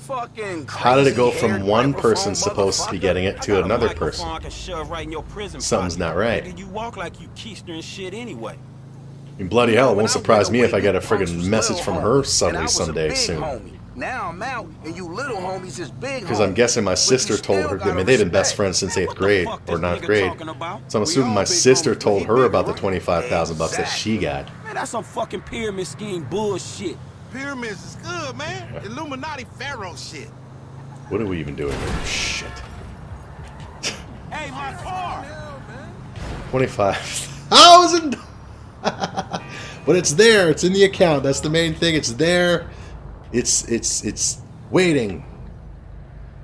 Fucking how did it go crazy from one hair person microphone, supposed to be motherfucker. getting it to another person? I can shove right in your prison Something's pocket. not right. Nigga, you walk like you keister and shit anyway. I mean, bloody hell, it When won't I surprise went me if I away, get a you punks friggin' was message little from homies, her and I suddenly was a someday big soon. homie. Now I'm out, and you little homies is big. Because I'm guessing my sister told her, I mean, they've been best friends since 8th grade or 9th grade. So I'm assuming my sister told her about the $25,000 that she got. Man, that's some fucking pyramid scheme bullshit. Pyramids is good, man. Illuminati pharaoh shit. What are we even doing here? Shit. Hey, my car. 25,000. But it's there. It's in the account. That's the main thing. It's there. It's waiting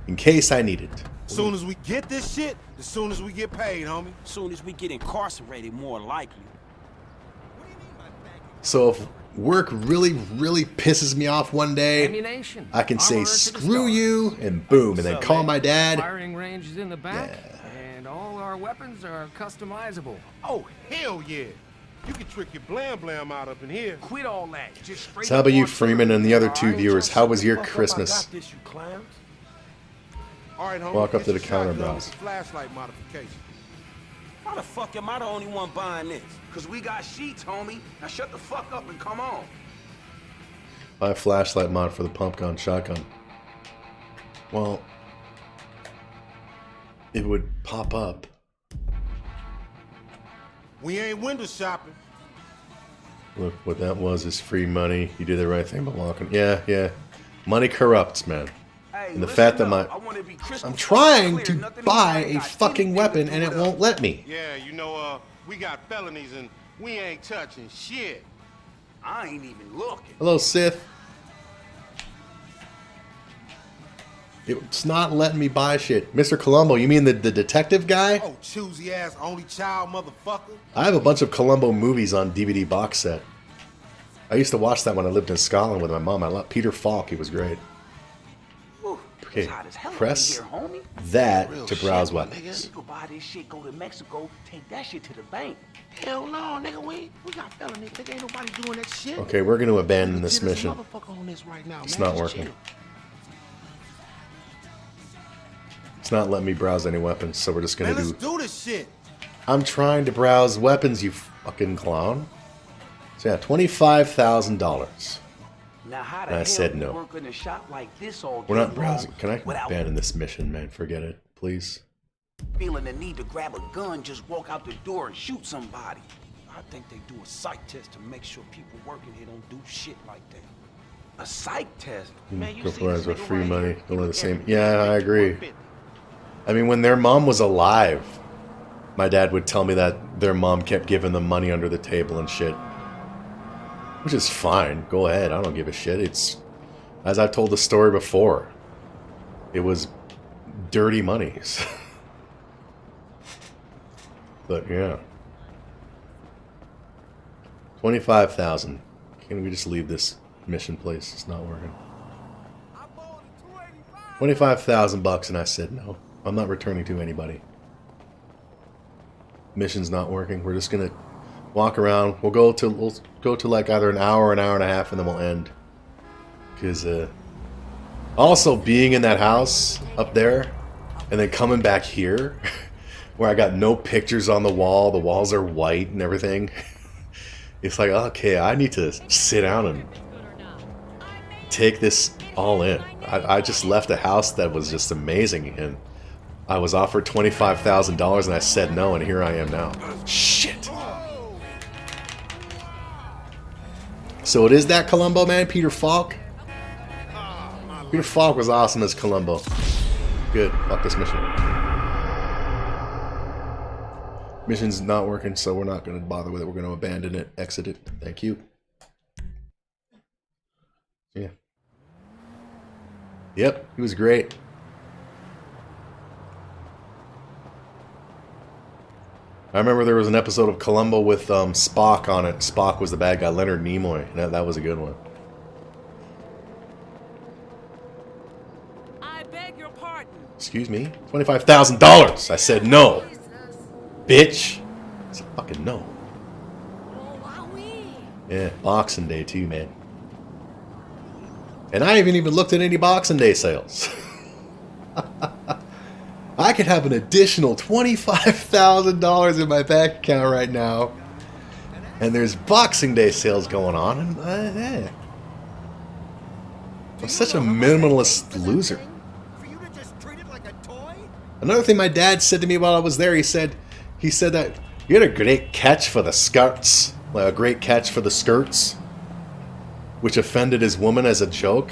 in case I need it. Soon as we get this shit, as soon as we get paid, homie. Soon as we get incarcerated, more likely. So if work really, really pisses me off one day, Ammunition. I can say Armor to the screw stars. you and boom, and then call my dad. Firing range is in the back, and all our weapons are customizable. Oh, hell yeah. You can trick your blam blam out up in here. Quit all that. Just straight So how about you, up on Freeman, and the other two Alright, viewers? How was your Fuck up, Christmas? I got this, you clowns. All right, homie. Walk up get to the your counter, shotgun boss. with the Flashlight modification. Why the fuck am I the only one buying this? Cause we got sheets, homie. Now shut the fuck up and come on. Buy a flashlight mod for the pump gun shotgun. Well, it would pop up. We ain't window shopping. Look, what that was is free money. You do the right thing by walking. Yeah, yeah. Money corrupts, man. Hey, And the listen fact that up. my... I wanna be crystal I'm trying clear. to Nothing buy ain't a got fucking anything weapon to and do it with won't let me. Yeah, you know, we got felonies and we ain't touching shit. I ain't even looking. Hello, Sith. It's not letting me buy shit. Mr. Columbo, you mean the detective guy? Oh, choosy ass only child motherfucker. I have a bunch of Columbo movies on DVD box set. I used to watch that when I lived in Scotland with my mom. I loved Peter Falk. He was great. Whew, Okay, it's hot as hell press up in here, homie. that Real to browse shit, my weapons. nigga. You go buy this shit, go to Mexico, take that shit to the bank. Hell no, nigga. We got felonies. Nigga, ain't nobody doing that shit. Okay, we're going to abandon this Legit as a mission. motherfucker on this right now, It's man. not Just working. chill. It's not letting me browse any weapons, so we're just going Man, to let's do... do this shit. I'm trying to browse weapons, you fucking clown. So yeah, $25,000. Now, how the And I hell said you no. work in a shop like this all We're day not browsing. long Can I without abandon this mission, man? Forget it, please. feeling the need to grab a gun, just walk out the door and shoot somebody? I think they do a psych test to make sure people working here don't do shit like that. A psych test? Man, you Go see for this with nigga free right money. here? Don't let the same. Every Yeah, I agree. 150. I mean, when their mom was alive, my dad would tell me that their mom kept giving them money under the table and shit. Which is fine. Go ahead. I don't give a shit. It's, as I've told the story before, it was dirty monies. But yeah. 25,000. Can we just leave this mission, please? It's not working. 25,000 bucks, and I said no. I'm not returning to anybody. Mission's not working. We're just gonna walk around. We'll go to like either an hour and a half, and then we'll end. Because also being in that house up there, and then coming back here, where I got no pictures on the wall. The walls are white and everything. It's like, okay, I need to sit down and take this all in. I just left a house that was just amazing, and I was offered $25,000, and I said no, and here I am now. Shit. So it is that Columbo, man? Peter Falk? Peter Falk was awesome as Columbo. Good. Fuck this mission. Mission's not working, so we're not going to bother with it. We're going to abandon it, exit it. Thank you. Yeah. Yep, he was great. I remember there was an episode of Columbo with Spock on it. Spock was the bad guy, Leonard Nimoy. That was a good one. I beg your pardon. Excuse me? $25,000! I said no! Bitch! I said fucking no. Yeah, Boxing Day too, man. And I haven't even looked at any Boxing Day sales. I could have an additional $25,000 in my bank account right now. And there's Boxing Day sales going on. And, yeah. I'm such a minimalist loser. For you to just treat it like a toy? Another thing my dad said to me while I was there, he said that you had a great catch for the skirts. Like a great catch for the skirts. Which offended his woman as a joke.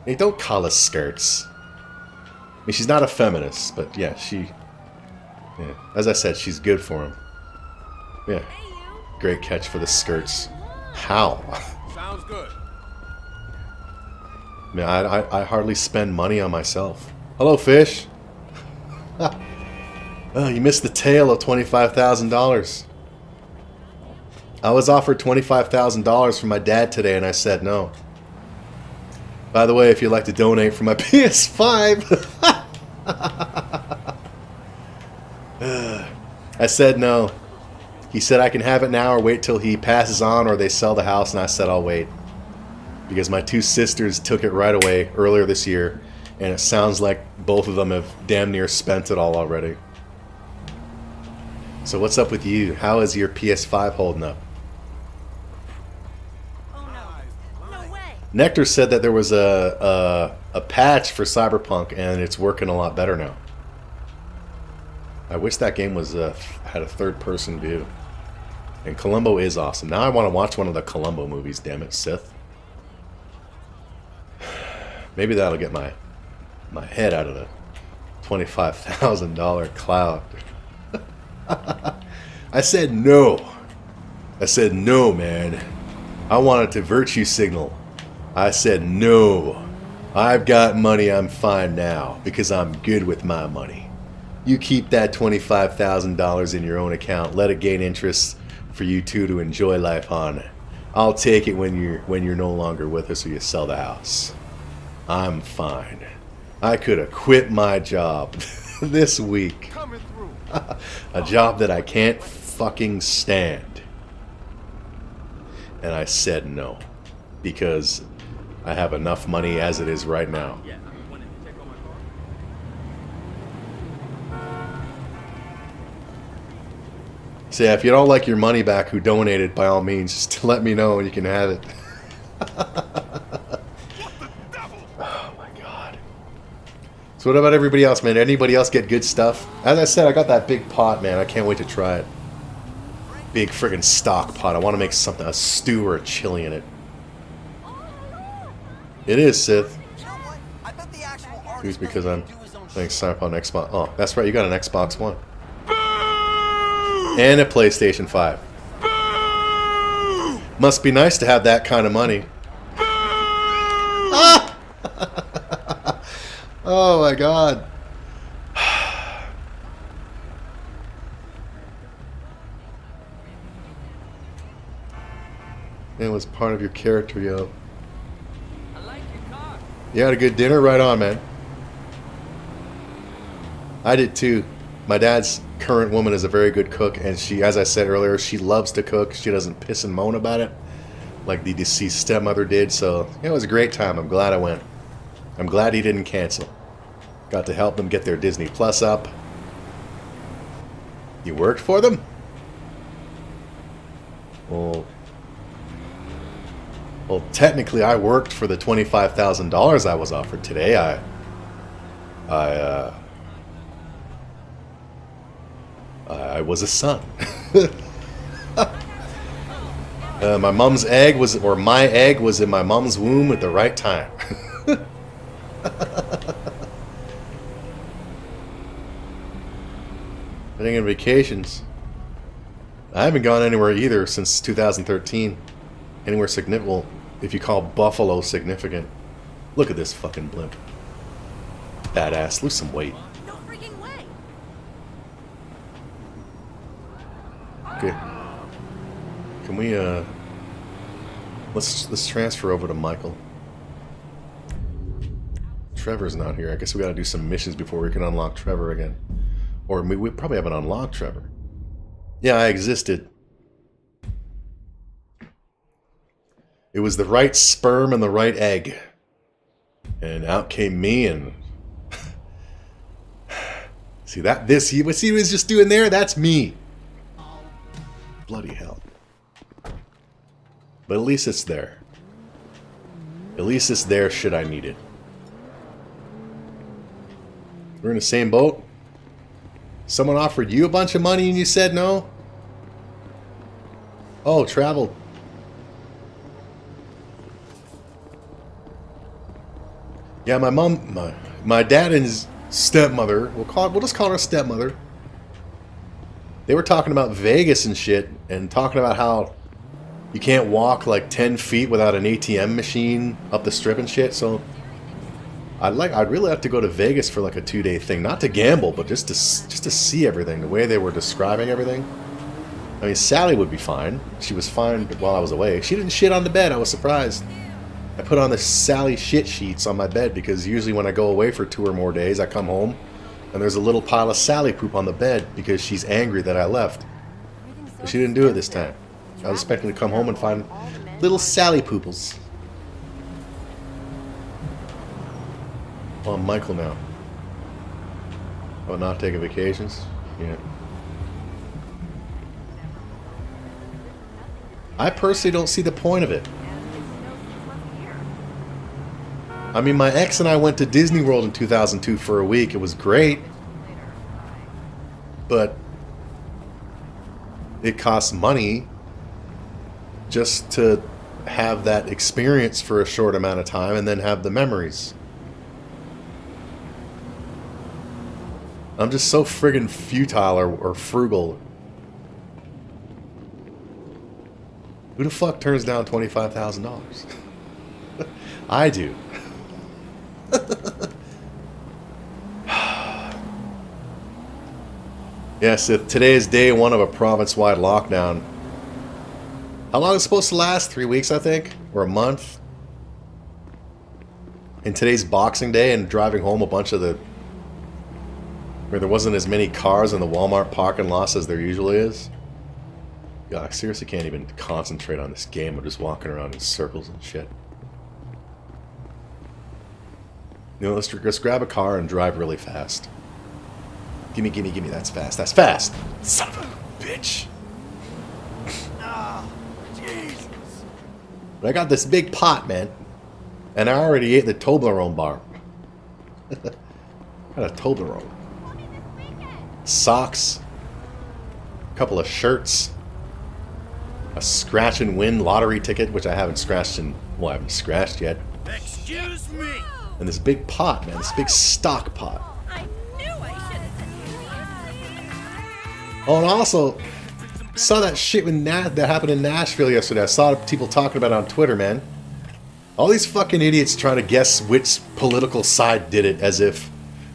Hey, don't call us skirts. I mean, she's not a feminist, but yeah, yeah, as I said, she's good for him. Yeah. Great catch for the skirts. How? Sounds good. I mean, I hardly spend money on myself. Hello, fish. Oh, you missed the tail of $25,000. I was offered $25,000 from my dad today, and I said no. By the way, if you'd like to donate for my PS5, I said no. He said I can have it now or wait till he passes on or they sell the house, and I said I'll wait. Because my two sisters took it right away earlier this year, and it sounds like both of them have damn near spent it all already. So what's up with you? How is your PS5 holding up? Oh no. No way. Nectar said that there was a patch for Cyberpunk, and it's working a lot better now. I wish that game was had a third-person view. And Columbo is awesome. Now I want to watch one of the Columbo movies, damn it, Sith. Maybe that'll get my head out of the $25,000 cloud. I said no. I said no, man. I wanted to virtue signal. I said no. I've got money, I'm fine now, because I'm good with my money. You keep that $25,000 in your own account. Let it gain interest for you two to enjoy life on. I'll take it when you're no longer with us or you sell the house. I'm fine. I could have quit my job this week. Coming through. A job that I can't fucking stand. And I said no. Because I have enough money as it is right now. So yeah, if you don't like your money back who donated, by all means, just let me know and you can have it. Oh my god. So what about everybody else, man? Anybody else get good stuff? As I said, I got that big pot, man. I can't wait to try it. Big friggin' stock pot. I want to make something, a stew or a chili in it. It is, Sith. Who's because I'm playing Cyberpunk on Xbox. Oh, that's right, you got an Xbox One. And a PlayStation 5. Must be nice to have that kind of money. Ah! Oh my god. It was part of your character, yo. I like your car. You had a good dinner? Right on, man. I did too. My dad's current woman is a very good cook, and she, as I said earlier, she loves to cook. She doesn't piss and moan about it like the deceased stepmother did, so it was a great time. I'm glad I went. I'm glad he didn't cancel. Got to help them get their Disney Plus up. You worked for them? Well, technically I worked for the $25,000 I was offered today. I was a son. My mom's egg was, or my egg was in my mom's womb at the right time. Heading on vacations. I haven't gone anywhere either since 2013. Anywhere significant, well, if you call Buffalo significant. Look at this fucking blimp. Badass, lose some weight. No freaking way. Okay. Can we let's transfer over to Michael. Trevor's not here. I guess we gotta do some missions before we can unlock Trevor again. Or we probably haven't unlocked Trevor. Yeah, I existed. It was the right sperm and the right egg. And out came me and see that what he was just doing there? That's me. Bloody hell. But at least it's there. At least it's there should I need it. We're in the same boat? Someone offered you a bunch of money and you said no? Oh, travel. Yeah, my mom, my dad and his stepmother, we'll just call her stepmother. They were talking about Vegas and shit, and talking about how you can't walk like 10 feet without an ATM machine up the strip and shit. So I'd really like to go to Vegas for like a 2-day thing, not to gamble, but just to see everything, the way they were describing everything. I mean, Sally would be fine. She was fine while I was away. She didn't shit on the bed. I was surprised. I put on the Sally shit sheets on my bed because usually when I go away for 2 or more days, I come home and there's a little pile of Sally poop on the bed because she's angry that I left. But she didn't do it this time. I was expecting to come home and find little Sally pooples. Oh, I'm Michael now. Oh, not taking vacations? Yeah. I personally don't see the point of it. I mean, my ex and I went to Disney World in 2002 for a week. It was great. but it costs money just to have that experience for a short amount of time and then have the memories. I'm just so friggin' futile or frugal. Who the fuck turns down $25,000? I do. Yes, if today is day one of a province-wide lockdown. How long is it supposed to last? 3 weeks, I think? Or a month? And today's Boxing Day and driving home a bunch of the... where there wasn't as many cars in the Walmart parking lots as there usually is. God, I seriously can't even concentrate on this game. I'm just walking around in circles and shit. You know, let's grab a car and drive really fast. Gimme, gimme, gimme. That's fast. That's fast. Son of a bitch. Jesus. But I got this big pot, man. And I already ate the Toblerone bar. Got a Toblerone. Socks. A couple of shirts. A scratch and win lottery ticket, which I haven't scratched in... well, I haven't scratched yet. Excuse me. And this big pot, man. This big stock pot. I knew I should have. Oh, and also, saw that shit that happened in Nashville yesterday. I saw people talking about it on Twitter, man. All these fucking idiots trying to guess which political side did it, as if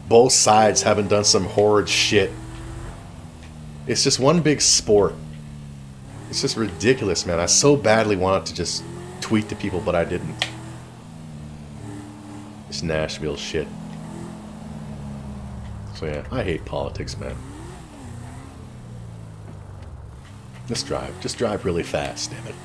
both sides haven't done some horrid shit. It's just one big sport. It's just ridiculous, man. I so badly wanted to just tweet to people, but I didn't. This Nashville shit. So yeah, I hate politics, man. Just drive. Just drive really fast, damn it.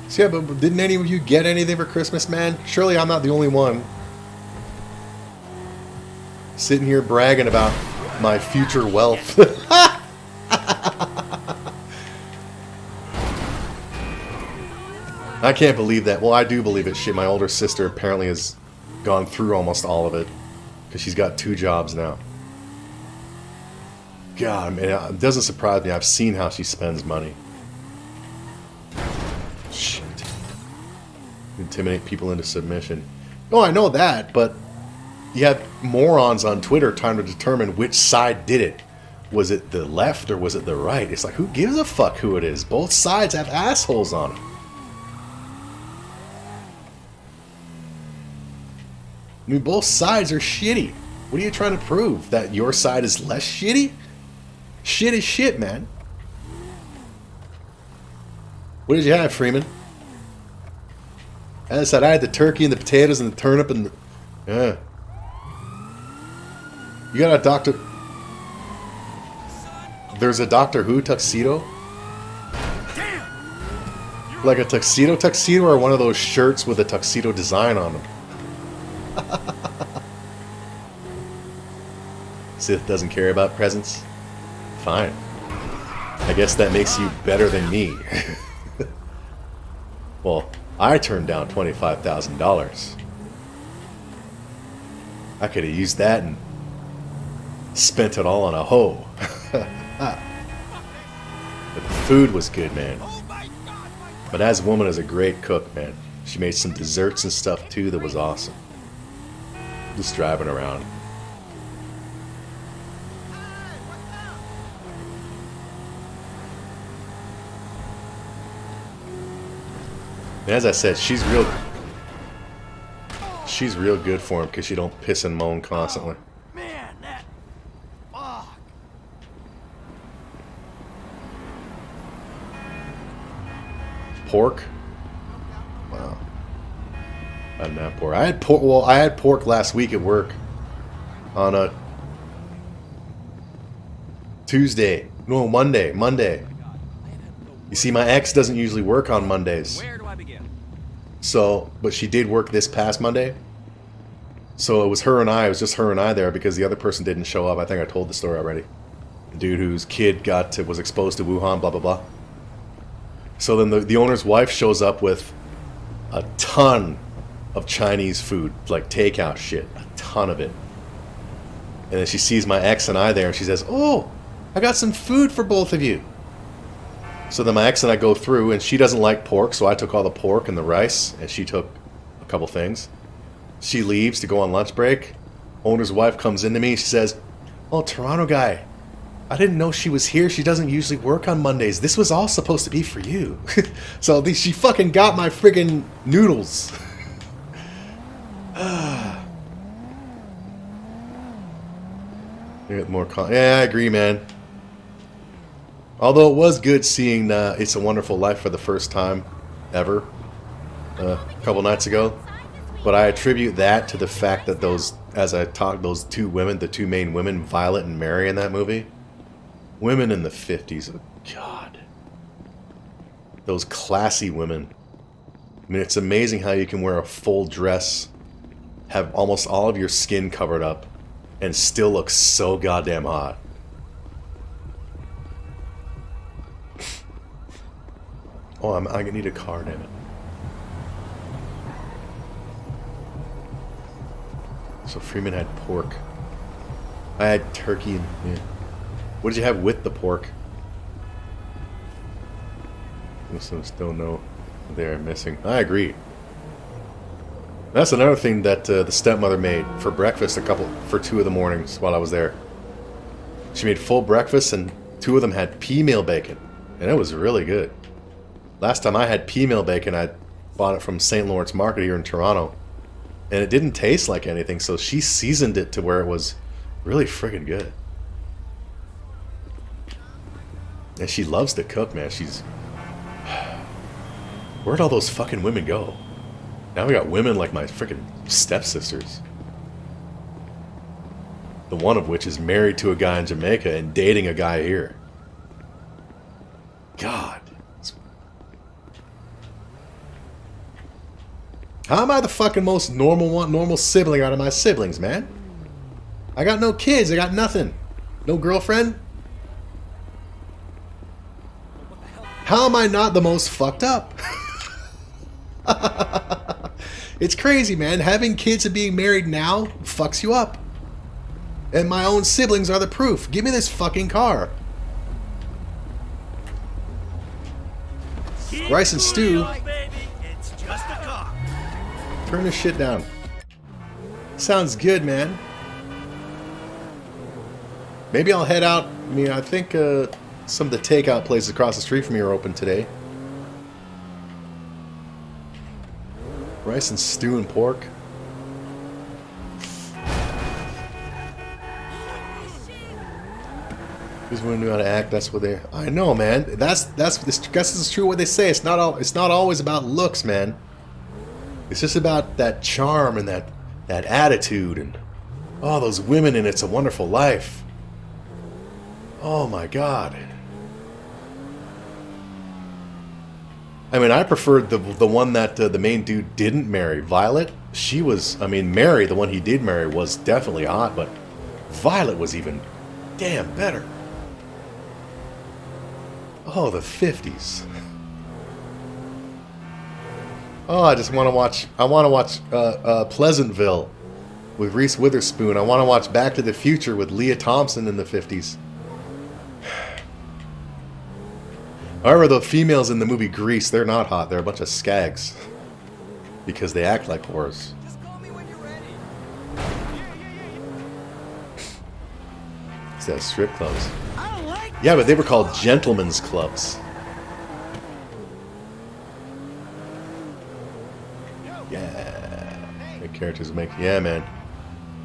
So yeah, but didn't any of you get anything for Christmas, man? Surely I'm not the only one. Sitting here bragging about my future wealth. I can't believe that. Well, I do believe it. Shit, my older sister apparently has gone through almost all of it. Because she's got 2 jobs now. God, man, it doesn't surprise me. I've seen how she spends money. Shit. Intimidate people into submission. Oh, I know that, but you have morons on Twitter trying to determine which side did it. Was it the left or was it the right? It's like, who gives a fuck who it is? Both sides have assholes on them. I mean, both sides are shitty. What are you trying to prove? That your side is less shitty? Shit is shit, man. What did you have, Freeman? As I said, I had the turkey and the potatoes and the turnip and the... yeah. You got a Doctor... There's a Doctor Who tuxedo? Like a tuxedo or one of those shirts with a tuxedo design on them? Sith doesn't care about presents? Fine. I guess that makes you better than me. Well, I turned down $25,000. I could have used that and spent it all on a hoe. But the food was good, man. But as a woman is a great cook, man. She made some desserts and stuff too that was awesome. Just driving around. And as I said, she's real good for him because she don't piss and moan constantly. Man, that... fuck. Pork? Wow. I didn't have pork. I had pork. Well, I had pork last week at work on a Tuesday. No, Monday. You see, my ex doesn't usually work on Mondays. Where do I begin? So, but she did work this past Monday. So it was her and I. It was just her and I there because the other person didn't show up. I think I told the story already. The dude whose kid was exposed to Wuhan, blah, blah, blah. So then the owner's wife shows up with a ton of Chinese food, like takeout shit, a ton of it. And then she sees my ex and I there, and she says, "Oh, I got some food for both of you." So then my ex and I go through, and she doesn't like pork, so I took all the pork and the rice, and she took a couple things. She leaves to go on lunch break. Owner's wife comes into me, she says, "Oh, Toronto guy, I didn't know she was here. She doesn't usually work on Mondays. This was all supposed to be for you." So she fucking got my friggin' noodles. Yeah, I agree, man. Although it was good seeing It's a Wonderful Life for the first time ever a couple nights ago. But I attribute that to the fact that those two women, the two main women, Violet and Mary in that movie, women in the 50s, oh God. Those classy women. I mean, it's amazing how you can wear a full dress, have almost all of your skin covered up, and still look so goddamn hot. Oh, I need a car, damn it. So Freeman had pork. I had turkey and... Yeah. What did you have with the pork? Muslims don't know they're missing. I agree. That's another thing that the stepmother made for breakfast for 2 of the mornings while I was there. She made full breakfast, and 2 of them had pea meal bacon. And it was really good. Last time I had pea meal bacon, I bought it from St. Lawrence Market here in Toronto. And it didn't taste like anything, so she seasoned it to where it was really friggin' good. And she loves to cook, man. Where'd all those fucking women go? Now we got women like my freaking stepsisters. The one of which is married to a guy in Jamaica and dating a guy here. God. How am I the fucking most normal sibling out of my siblings, man? I got no kids, I got nothing. No girlfriend. How am I not the most fucked up? It's crazy, man. Having kids and being married now fucks you up. And my own siblings are the proof. Give me this fucking car. Rice and stew. Turn this shit down. Sounds good, man. Maybe I'll head out. I mean, I think some of the takeout places across the street from me are open today. Rice and stew and pork. Who's women knew how to act? That's what they. I know, man. That's. This is true. What they say. It's not always about looks, man. It's just about that charm and that attitude and oh, those women in It's a Wonderful Life. Oh my God. I mean, I preferred the one that the main dude didn't marry, Violet. She was, I mean, Mary, the one he did marry, was definitely hot, but Violet was even damn better. Oh, the 50s. Oh, I just want to watch. I want to watch Pleasantville with Reese Witherspoon. I want to watch Back to the Future with Leah Thompson in the 50s. However, the females in the movie Grease, they're not hot. They're a bunch of skags because they act like whores. Just call me when you're ready. Is that strip clubs? I don't like. Yeah, but they were called gentlemen's clubs. Yeah, the characters make. Yeah, man,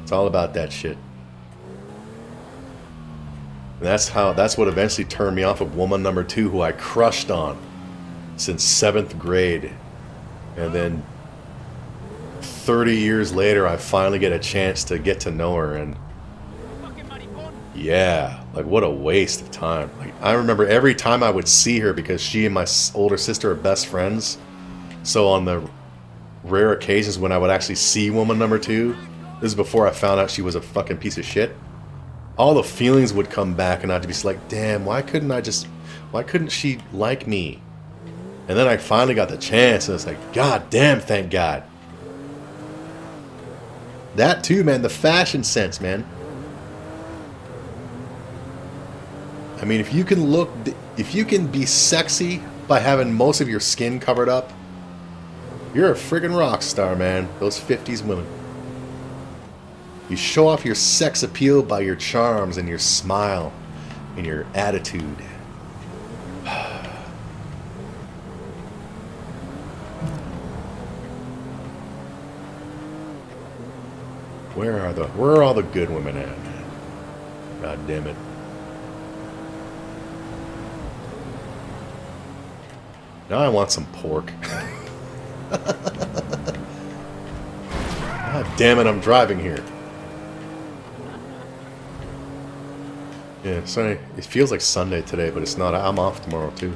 it's all about that shit. And that's what eventually turned me off of woman number 2, who I crushed on since 7th grade, and then 30 years later, I finally get a chance to get to know her, and yeah, like what a waste of time. Like I remember every time I would see her because she and my older sister are best friends. So on the rare occasions when I would actually see woman number 2, this is before I found out she was a fucking piece of shit. All the feelings would come back, and I'd be like, damn, why couldn't she like me? And then I finally got the chance, and it's like, God damn, thank God. That too, man, the fashion sense, man. I mean, if you can be sexy by having most of your skin covered up, you're a friggin' rock star, man. Those 50s women. You show off your sex appeal by your charms and your smile and your attitude. Where are all the good women at, man? God damn it. Now I want some pork. God damn it, I'm driving here. Yeah, sorry. It feels like Sunday today, but it's not. I'm off tomorrow too.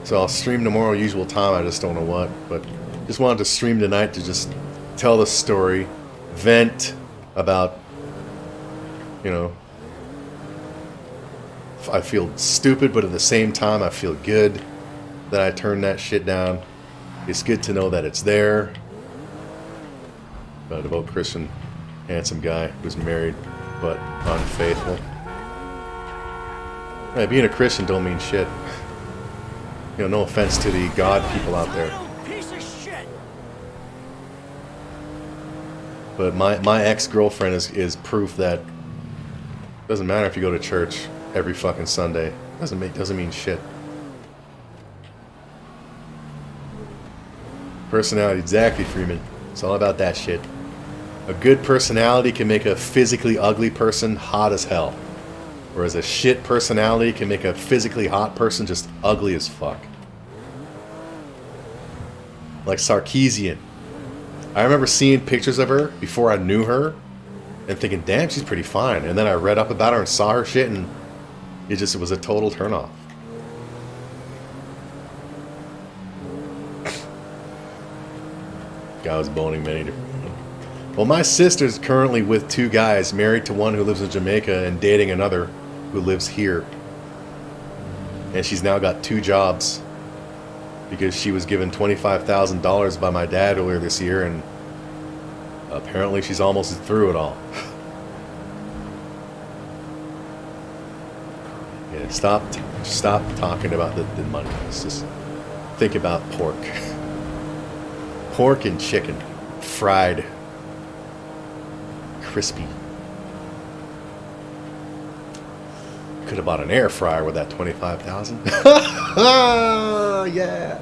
So I'll stream tomorrow, usual time, I just don't know what. But just wanted to stream tonight to just tell the story, vent about, you know, I feel stupid, but at the same time I feel good that I turned that shit down. It's good to know that it's there. A devout Christian, handsome guy who's married but unfaithful. Hey, being a Christian don't mean shit. You know, no offense to the God people out there. But my ex-girlfriend is proof that it doesn't matter if you go to church every fucking Sunday. Doesn't mean shit. Personality, exactly, Freeman. It's all about that shit. A good personality can make a physically ugly person hot as hell. Whereas a shit personality can make a physically hot person just ugly as fuck. Like Sarkeesian. I remember seeing pictures of her before I knew her and thinking, damn, she's pretty fine. And then I read up about her and saw her shit, and it was a total turnoff. Guy was boning many different women. Well, my sister's currently with two guys, married to one who lives in Jamaica and dating another who lives here. And she's now got 2 jobs because she was given $25,000 by my dad earlier this year, and apparently she's almost through it all. Yeah, stop talking about the money. Let's just think about pork. Pork and chicken. Fried. Crispy. Could have bought an air fryer with that $25,000. Yeah.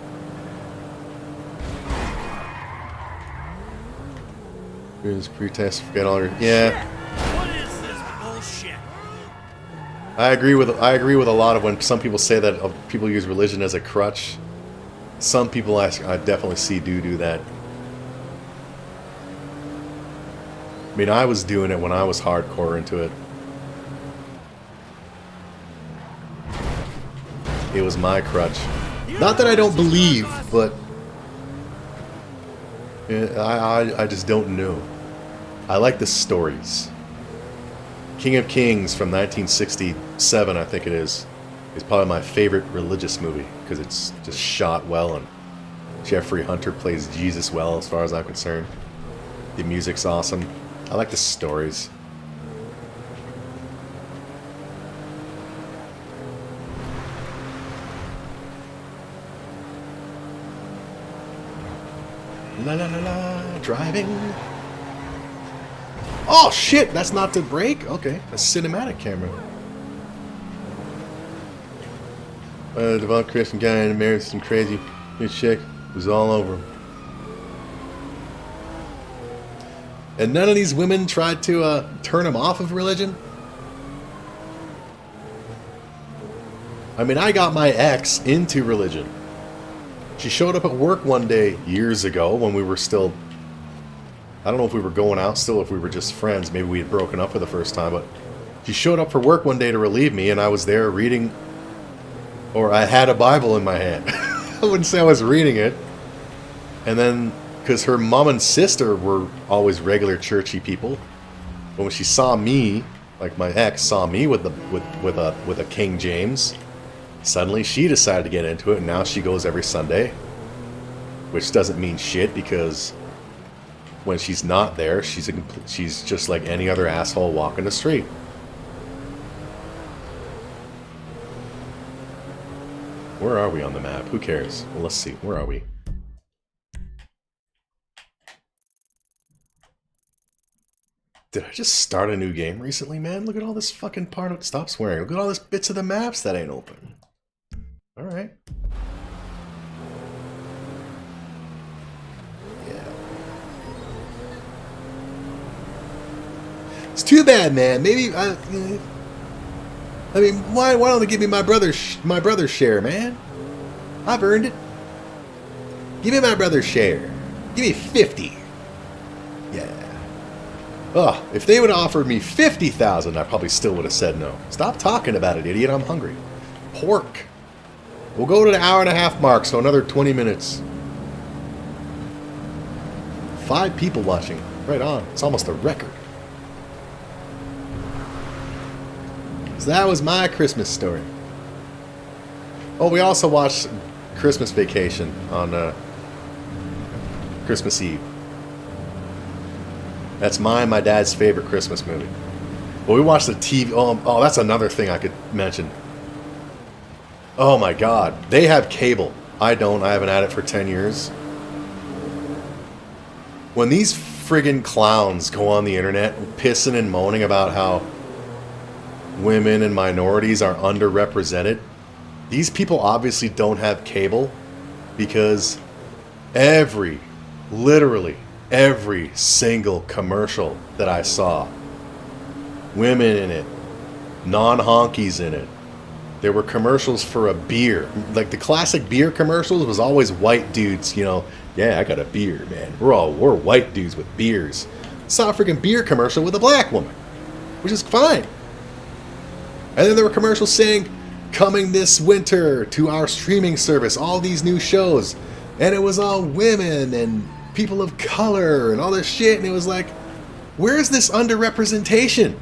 Here's pretest. Forget all your. Yeah. What is this bullshit? I agree with a lot of when some people say that people use religion as a crutch. Some people I definitely see do that. I mean, I was doing it when I was hardcore into it. It was my crutch. Not that I don't believe, but I just don't know. I like the stories. King of Kings from 1967, I think it is probably my favorite religious movie because it's just shot well, and Jeffrey Hunter plays Jesus well as far as I'm concerned. The music's awesome. I like the stories. La la la la, driving. Oh shit, that's not the brake? Okay, a cinematic camera. A devout Christian guy and married some crazy new chick. It was all over. And none of these women tried to turn him off of religion? I mean, I got my ex into religion. She showed up at work one day years ago when we were still... I don't know if we were going out still, if we were just friends. Maybe we had broken up for the first time, but she showed up for work one day to relieve me, and I was there reading... Or I had a Bible in my hand. I wouldn't say I was reading it. And then... Because her mom and sister were always regular churchy people, but when she saw me, like my ex saw me with a King James, suddenly she decided to get into it, and now she goes every Sunday. which doesn't mean shit because when she's not there, she's just like any other asshole walking the street. Where are we on the map? Who cares? Well, let's see. Where are we? Did I just start a new game recently, man? Look at all this fucking part of... Stop swearing. Look at all this bits of the maps that ain't open. Alright. Yeah. It's too bad, man. Maybe... I mean, why don't they give me my brother's share, man? I've earned it. Give me my brother's share. Give me 50. Yeah. Oh, if they would have offered me 50,000, I probably still would have said no. Stop talking about it, idiot. I'm hungry. Pork. We'll go to the hour-and-a-half mark, so another 20 minutes. 5 people watching. Right on. It's almost a record. So that was my Christmas story. Oh, we also watched Christmas Vacation on Christmas Eve. That's my dad's favorite Christmas movie. But we watched the TV... Oh, that's another thing I could mention. Oh my god. They have cable. I don't. I haven't had it for 10 years. When these friggin' clowns go on the internet pissing and moaning about how women and minorities are underrepresented, these people obviously don't have cable because literally every single commercial that I saw, women in it, non-honkies in it. There were commercials for a beer. Like the classic beer commercials was always white dudes, you know, yeah, I got a beer, man. We're white dudes with beers. Saw a freaking beer commercial with a black woman, which is fine. And then there were commercials saying, coming this winter to our streaming service, all these new shows. And it was all women and people of color and all this shit. And it was like, where's this underrepresentation?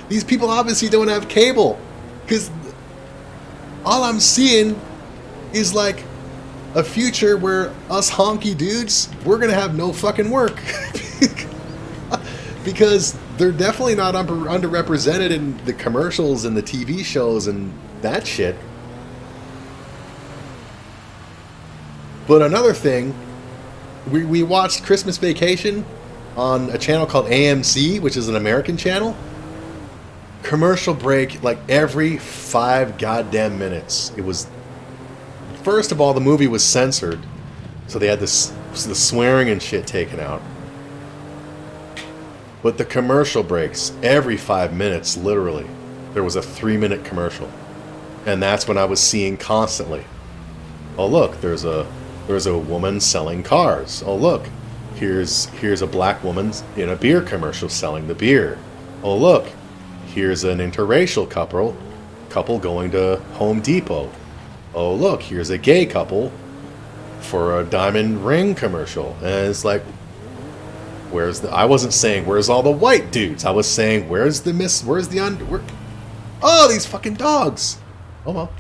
These people obviously don't have cable. Because all I'm seeing is like a future where us honky dudes, we're going to have no fucking work. Because they're definitely not underrepresented in the commercials and the TV shows and that shit. But another thing, we watched Christmas Vacation on a channel called AMC, which is an American channel. Commercial break like every 5 goddamn minutes. It was... First of all, the movie was censored, so they had the swearing and shit taken out. But the commercial breaks, every 5 minutes, literally, there was a 3-minute commercial. And that's when I was seeing constantly. Oh look, there's a woman selling cars. Oh look, here's a black woman in a beer commercial selling the beer. Oh look, here's an interracial couple going to Home Depot. Oh look, here's a gay couple for a diamond ring commercial. And it's like, I wasn't saying where's all the white dudes. I was saying where's oh, these fucking dogs. Oh well.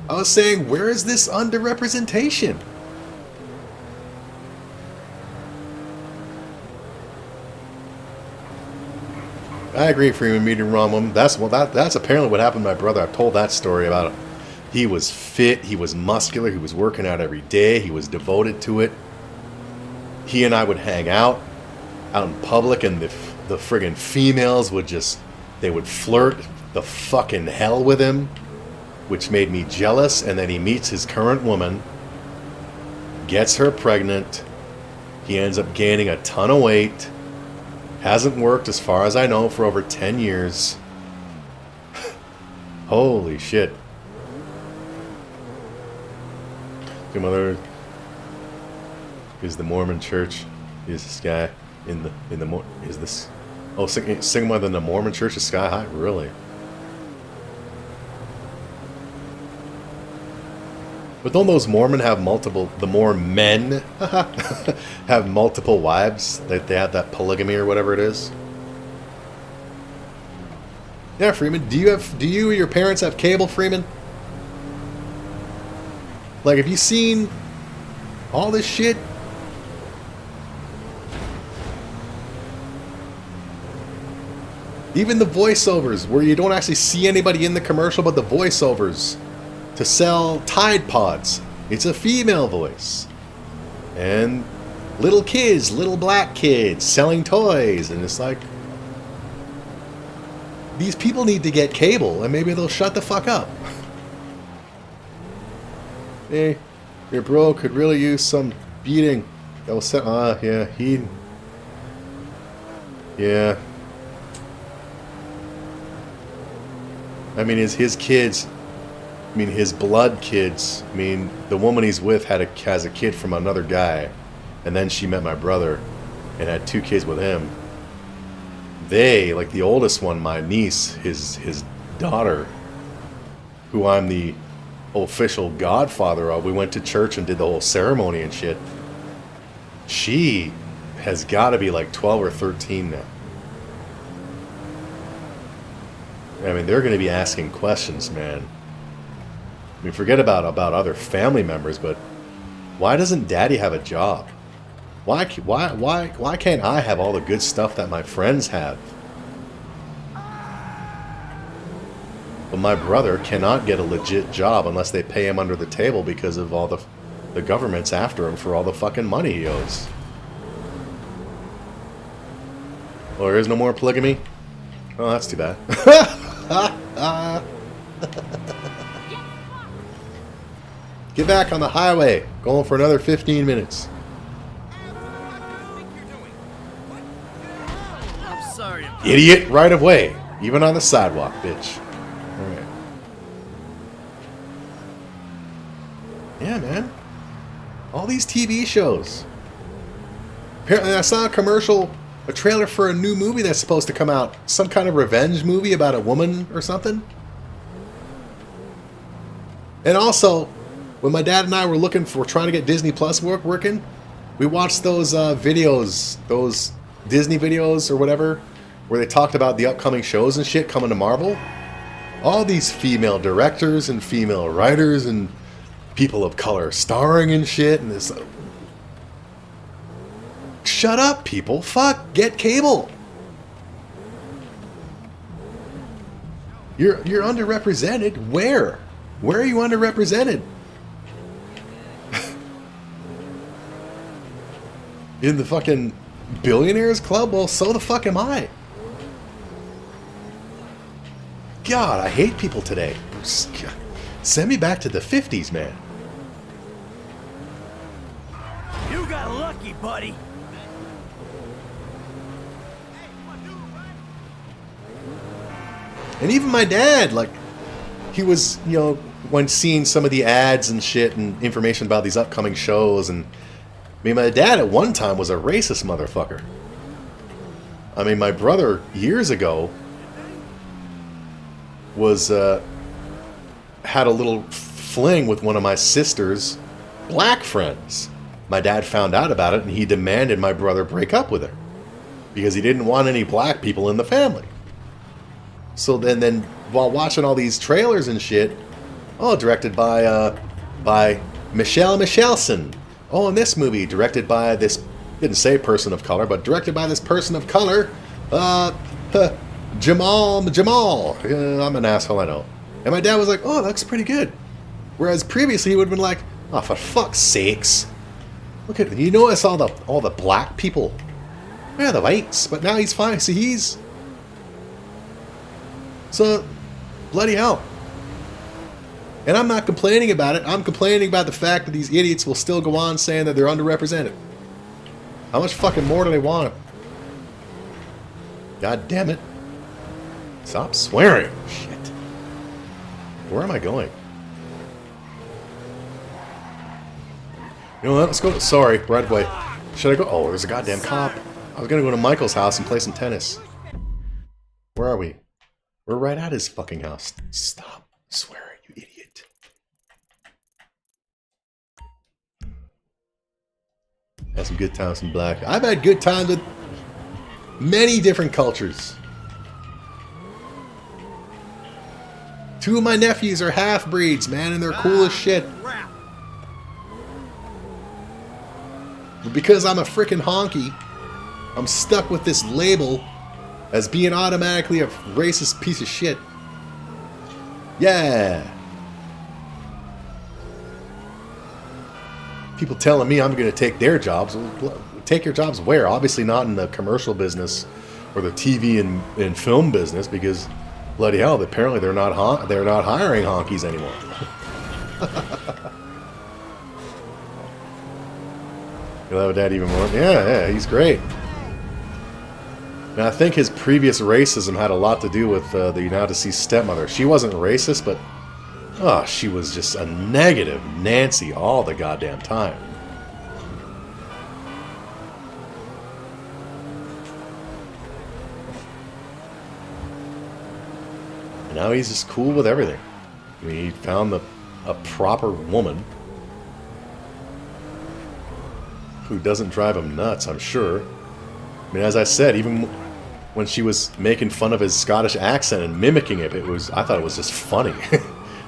I was saying where is this underrepresentation? I agree, Freeman, medium wrong woman. That's apparently what happened to my brother. I've told that story about it. He was fit, he was muscular, he was working out every day, he was devoted to it. He and I would hang out in public, and the friggin' females would they would flirt the fucking hell with him, which made me jealous. And then he meets his current woman, gets her pregnant, he ends up gaining a ton of weight, hasn't worked as far as I know for over 10 years. Holy shit. Your mother is the Mormon church. Is this guy singing mother in the Mormon church is sky high? Really? But don't those Mormon have the Mormon have multiple wives? They have that polygamy or whatever it is? Yeah, Freeman. Do you or your parents have cable, Freeman? Like, have you seen All this shit. Even the voiceovers, where you don't actually see anybody in the commercial, but the voiceovers to sell Tide Pods. It's a female voice. And little kids, little black kids selling toys. And it's like, these people need to get cable, and maybe they'll shut the fuck up. Hey, your bro could really use some beating. That was yeah, yeah. I mean, his kids, I mean, his blood kids, I mean, the woman he's with has a kid from another guy, and then she met my brother and had 2 kids with him. They, like the oldest one, my niece, his daughter, who I'm the official godfather of, we went to church and did the whole ceremony and shit. She has got to be like 12 or 13 now. I mean, they're going to be asking questions, man. I mean, forget about other family members, but why doesn't Daddy have a job? Why can't I have all the good stuff that my friends have? But my brother cannot get a legit job unless they pay him under the table because of all the government's after him for all the fucking money he owes. Well, there is no more polygamy? Oh, that's too bad. Get back on the highway. Going for another 15 minutes. I'm sorry. Idiot, right of way. Even on the sidewalk, bitch. Alright. Yeah, man. All these TV shows. Apparently, I saw a commercial, a trailer for a new movie that's supposed to come out. Some kind of revenge movie about a woman or something. And also, when my dad and I were trying to get Disney Plus working, we watched those videos, those Disney videos or whatever, where they talked about the upcoming shows and shit coming to Marvel. All these female directors and female writers and people of color starring and shit, and this. Shut up, people! Fuck, get cable. You're underrepresented. Where? Where are you underrepresented? In the fucking billionaires club? Well, so the fuck am I. God, I hate people today. Send me back to the 50s, man. You got lucky, buddy. And even my dad, like, he was, you know, when seeing some of the ads and shit and information about these upcoming shows, and I mean, my dad at one time was a racist motherfucker. I mean, my brother, years ago, was, had a little fling with one of my sister's black friends. My dad found out about it, and he demanded my brother break up with her. Because he didn't want any black people in the family. So then while watching all these trailers and shit, oh, directed by Michelle Michelson. Oh, in this movie, directed by this, didn't say person of color, but directed by this person of color, Jamal. I'm an asshole, I know. And my dad was like, oh, that looks pretty good. Whereas previously he would have been like, oh, for fuck's sakes. Look at, you notice all the black people. Yeah, the whites, but now he's fine. See, he's... So, bloody hell. And I'm not complaining about it. I'm complaining about the fact that these idiots will still go on saying that they're underrepresented. How much fucking more do they want? God damn it. Stop swearing. Shit. Where am I going? You know what? Let's go. Sorry, right away. Should I go? Oh, there's a goddamn cop. I was gonna go to Michael's house and play some tennis. Where are we? We're right at his fucking house. Stop swearing, you idiot. Had some good times in Black. I've had good times with many different cultures. 2 of my nephews are half-breeds, man, and they're cool as shit. But because I'm a freaking honky, I'm stuck with this label as being automatically a racist piece of shit. Yeah. People telling me I'm going to take their jobs. Well, take your jobs where? Obviously not in the commercial business or the TV and film business, because bloody hell, apparently they're not hiring honkies anymore. You love Dad even more? Yeah, he's great. And I think his previous racism had a lot to do with the now deceased stepmother. She wasn't racist, but she was just a negative Nancy all the goddamn time. And now he's just cool with everything. I mean, he found a proper woman who doesn't drive him nuts, I'm sure. I mean, as I said, even when she was making fun of his Scottish accent and mimicking it, I thought it was just funny.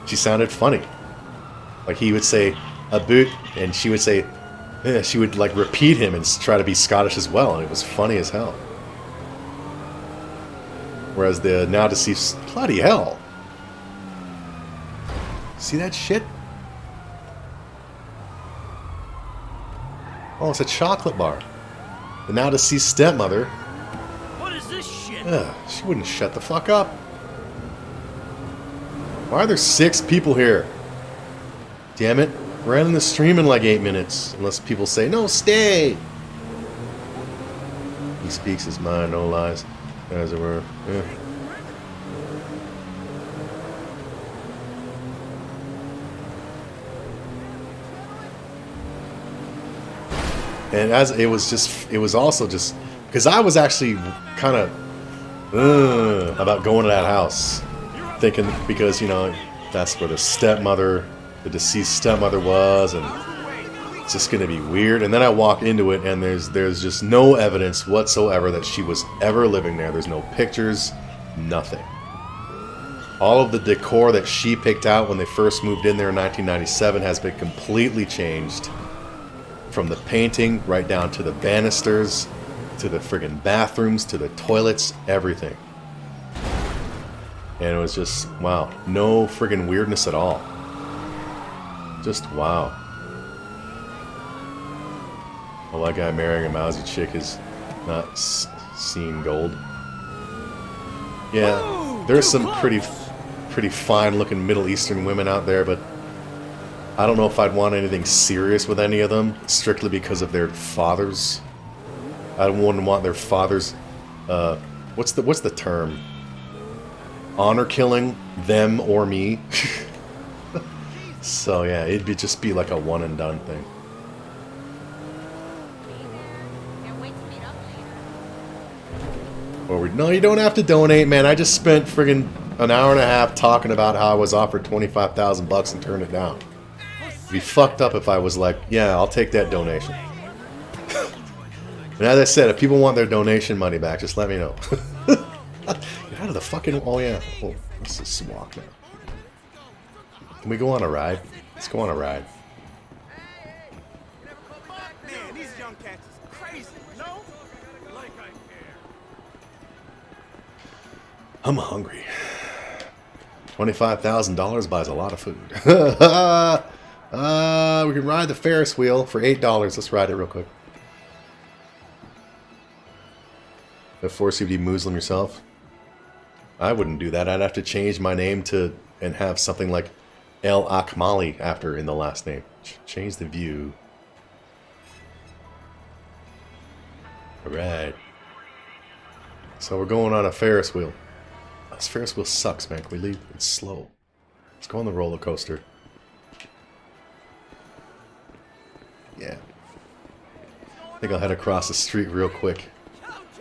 She sounded funny. Like he would say a boot, and she would say, she would like repeat him and try to be Scottish as well, and it was funny as hell. Whereas the now deceased, bloody hell. See that shit? Oh, it's a chocolate bar. The now deceased stepmother. What is this shit? She wouldn't shut the fuck up. Why are there 6 people here? Damn it. We're ending the stream in like 8 minutes. Unless people say, no, stay. He speaks his mind, no lies. As it were. Yeah. And as it was also just because I was actually kind of about going to that house, thinking because that's where the deceased stepmother was, and it's just gonna be weird. And then I walk into it, and there's just no evidence whatsoever that she was ever living there. There's no pictures, nothing. All of the decor that she picked out when they first moved in there in 1997 has been completely changed. From the painting right down to the banisters, to the friggin' bathrooms, to the toilets, everything. And it was just, wow, no friggin' weirdness at all. Just wow. A white guy marrying a mousy chick is not seeing gold. Yeah, there's some pretty fine-looking Middle Eastern women out there, but I don't know if I'd want anything serious with any of them, strictly because of their fathers. I wouldn't want their fathers. What's the term? Honor killing them or me. So yeah, it'd just be like a one and done thing. Or no, you don't have to donate, man. I just spent friggin' an hour and a half talking about how I was offered $25,000 and turned it down. It'd be fucked up if I was like, yeah, I'll take that donation. And as I said, if people want their donation money back, just let me know. Get out of the fucking... Oh, yeah. Oh, let's just walk now. Can we go on a ride? Let's go on a ride. Man, these young cats is crazy, no? Like I care. I'm hungry. $25,000 buys a lot of food. We can ride the Ferris wheel for $8. Let's ride it real quick. That force you to be Muslim yourself? I wouldn't do that. I'd have to change my name to and have something like El Akmali after in the last name. Change the view. Alright. So we're going on a Ferris wheel. This Ferris wheel sucks, man. Can we leave? It's slow. Let's go on the roller coaster. Yeah. I think I'll head across the street real quick.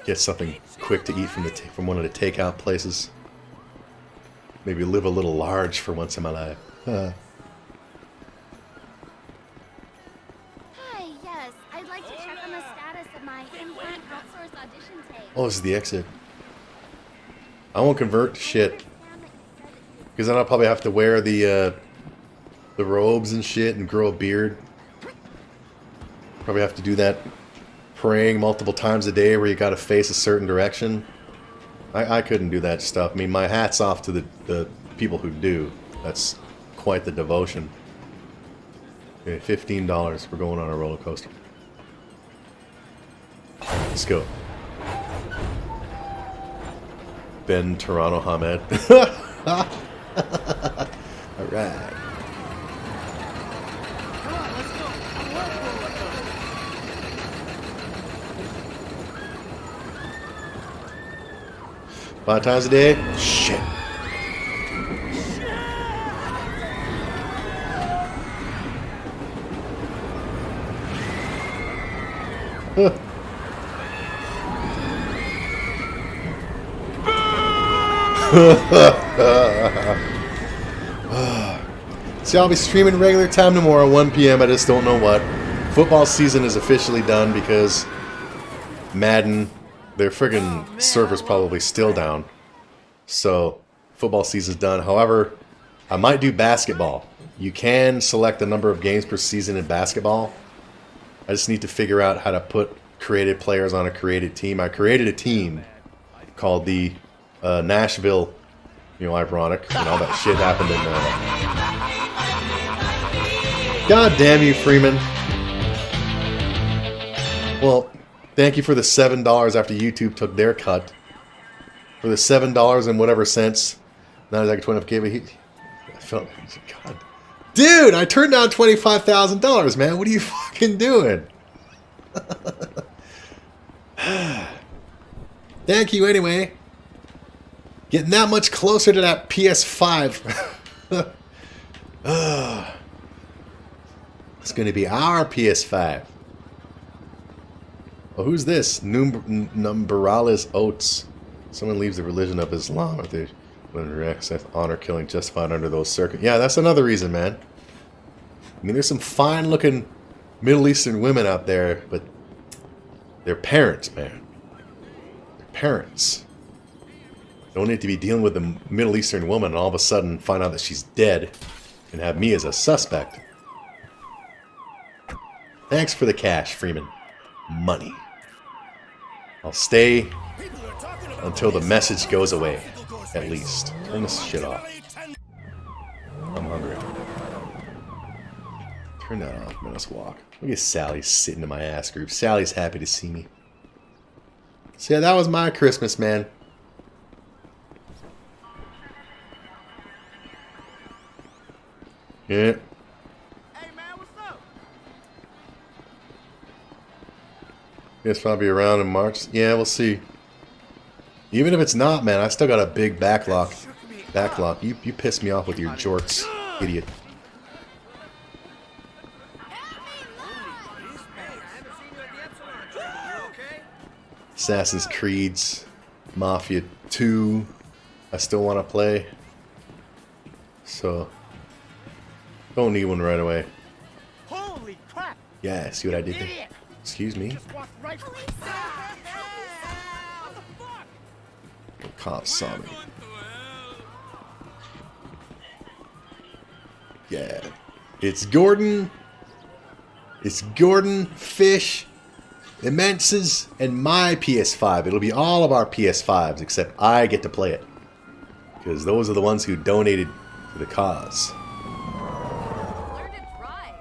Get something quick to eat from one of the takeout places. Maybe live a little large for once in my life. Hi, yes. I'd like to check on the status of my implant outsource audition tape. Oh, this is the exit. I won't convert to shit. Because then I'll probably have to wear the robes and shit and grow a beard. Probably have to do that praying multiple times a day where you gotta face a certain direction. I couldn't do that stuff. I mean, my hat's off to the people who do. That's quite the devotion. Okay, $15. We're going on a roller coaster. Let's go. Ben Toronto Hamed. Alright. Come on, let's go. I'm working for it. 5 times a day? Shit. See, I'll be streaming regular time tomorrow, 1 p.m. I just don't know what. Football season is officially done because Madden, their friggin' server's probably still down. So, football season's done. However, I might do basketball. You can select the number of games per season in basketball. I just need to figure out how to put created players on a created team. I created a team called the Nashville, you know, ironic, and all that shit happened in God damn you, Freeman. Well, thank you for the $7 after YouTube took their cut. For the $7 and whatever cents. Now I can 25K, but I felt, God. Dude, I turned down $25,000, man. What are you fucking doing? Thank you anyway. Getting that much closer to that PS5. It's going to be our PS5. Well, who's this? Numberales Oates. Someone leaves the religion of Islam if they access honor killing justified under those circumstances. Yeah, that's another reason, man. I mean, there's some fine-looking Middle Eastern women out there, but they're parents, man. They're parents. Don't need to be dealing with a Middle Eastern woman and all of a sudden find out that she's dead and have me as a suspect. Thanks for the cash, Freeman. Money. I'll stay until the message goes away, at least. Turn this shit off. I'm hungry. Turn that off, man. Let's walk. Look at Sally sitting in my ass group. Sally's happy to see me. So yeah, that was my Christmas, man. Yeah. Hey, man, what's up? Guess probably around in March. Yeah, we'll see. Even if it's not, man, I still got a big backlog. You pissed me off with your jorts, idiot. Assassin's Creed's Mafia 2. I still want to play. So, don't need one right away. Holy crap! Yeah, see what I did there? Excuse me. Just walked right. What the fuck? Cops saw me. Yeah. It's Gordon. It's Gordon, Fish, Immenses, and my PS5. It'll be all of our PS5s, except I get to play it. Because those are the ones who donated to the cause. Learn to drive.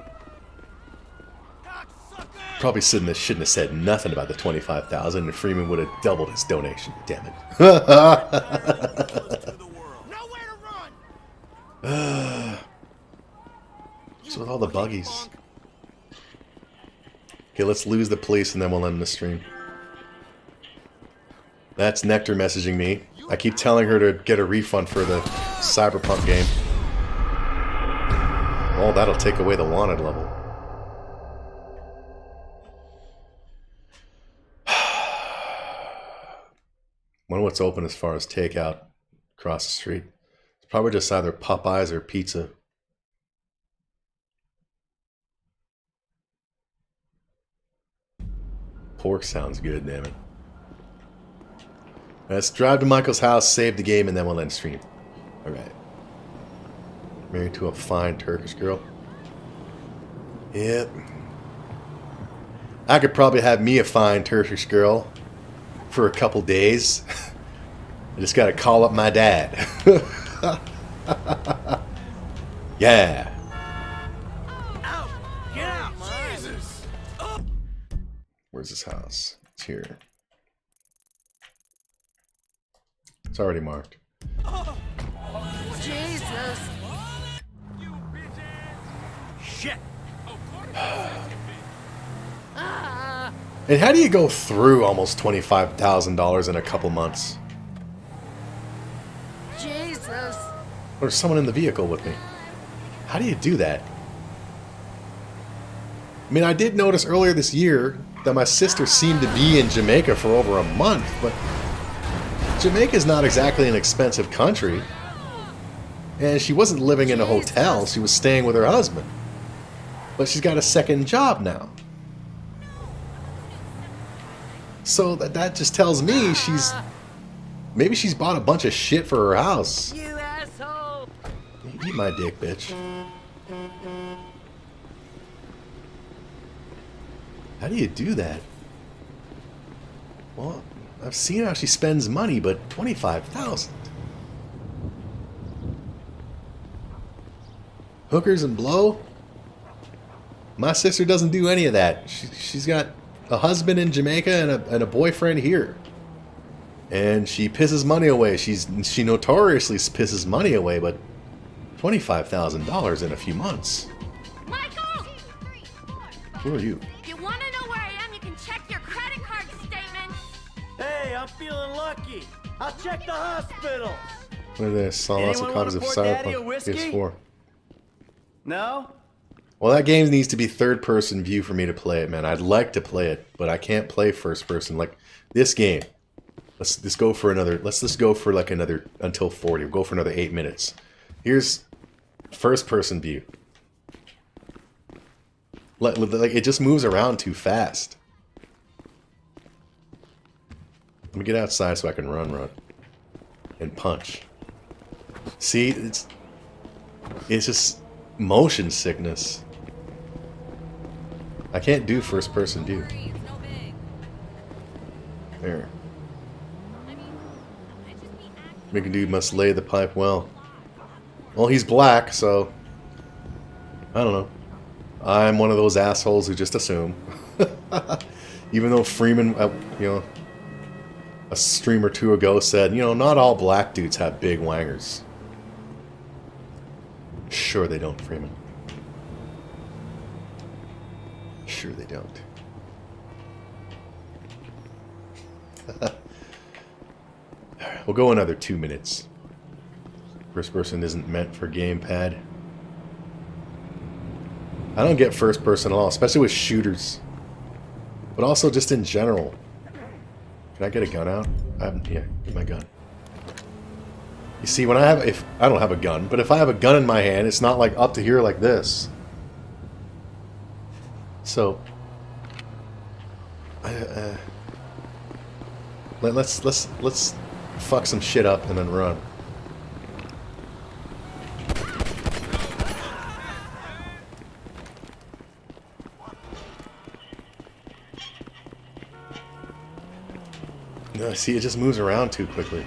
Probably shouldn't have said nothing about the $25,000 and Freeman would have doubled his donation. Damn it. Nowhere to run. What's with all the buggies? Okay, let's lose the police and then we'll end the stream. That's Nectar messaging me. I keep telling her to get a refund for the Cyberpunk game. Oh, that'll take away the wanted level. Wonder what's open as far as takeout across the street. It's probably just either Popeyes or pizza. Pork sounds good, damn it. Let's drive to Michael's house, save the game, and then we'll end stream. Alright. Married to a fine Turkish girl. Yep. I could probably have me a fine Turkish girl for a couple days. I just gotta call up my dad. Yeah. Get out, Jesus! Where's his house? It's here. It's already marked. Jesus. Shit. And how do you go through almost $25,000 in a couple months? Jesus. There's someone in the vehicle with me. How do you do that? I mean, I did notice earlier this year that my sister seemed to be in Jamaica for over a month, but Jamaica's not exactly an expensive country. And she wasn't living in a hotel, she was staying with her husband. But she's got a second job now. So that just tells me maybe she's bought a bunch of shit for her house. You asshole. Eat my dick, bitch. How do you do that? Well, I've seen how she spends money, but $25,000. Hookers and blow? My sister doesn't do any of that. She's got a husband in Jamaica and a boyfriend here. And she pisses money away. She notoriously pisses money away, but $25,000 in a few months. Michael! Who are you? If you want to know where I am, you can check your credit card statement. Hey, I'm feeling lucky. I'll check the hospital. Look at this. Saw lots of Anyone copies of wanna pour Daddy a Cyberpunk whiskey? PS4. No? Well, that game needs to be third-person view for me to play it, man. I'd like to play it, but I can't play first-person. Like, this game. Let's just go for another... Let's just go for, like, another... Until 40. We'll go for another 8 minutes. Here's first-person view. Like, it just moves around too fast. Let me get outside so I can run. And punch. See, it's just motion sickness. I can't do first-person view. There. Make dude must lay the pipe well. Well, he's black, so... I don't know. I'm one of those assholes who just assume. Even though Freeman, you know... A stream or two ago said, you know, not all black dudes have big wangers. Sure they don't, Freeman. Sure they don't. We'll go another 2 minutes. First person isn't meant for gamepad. I don't get first person at all, especially with shooters. But also just in general. Can I get a gun out? Yeah, get my gun. You see, when if I don't have a gun, but if I have a gun in my hand, it's not like up to here like this. So, let's fuck some shit up and then run. No, see, it just moves around too quickly.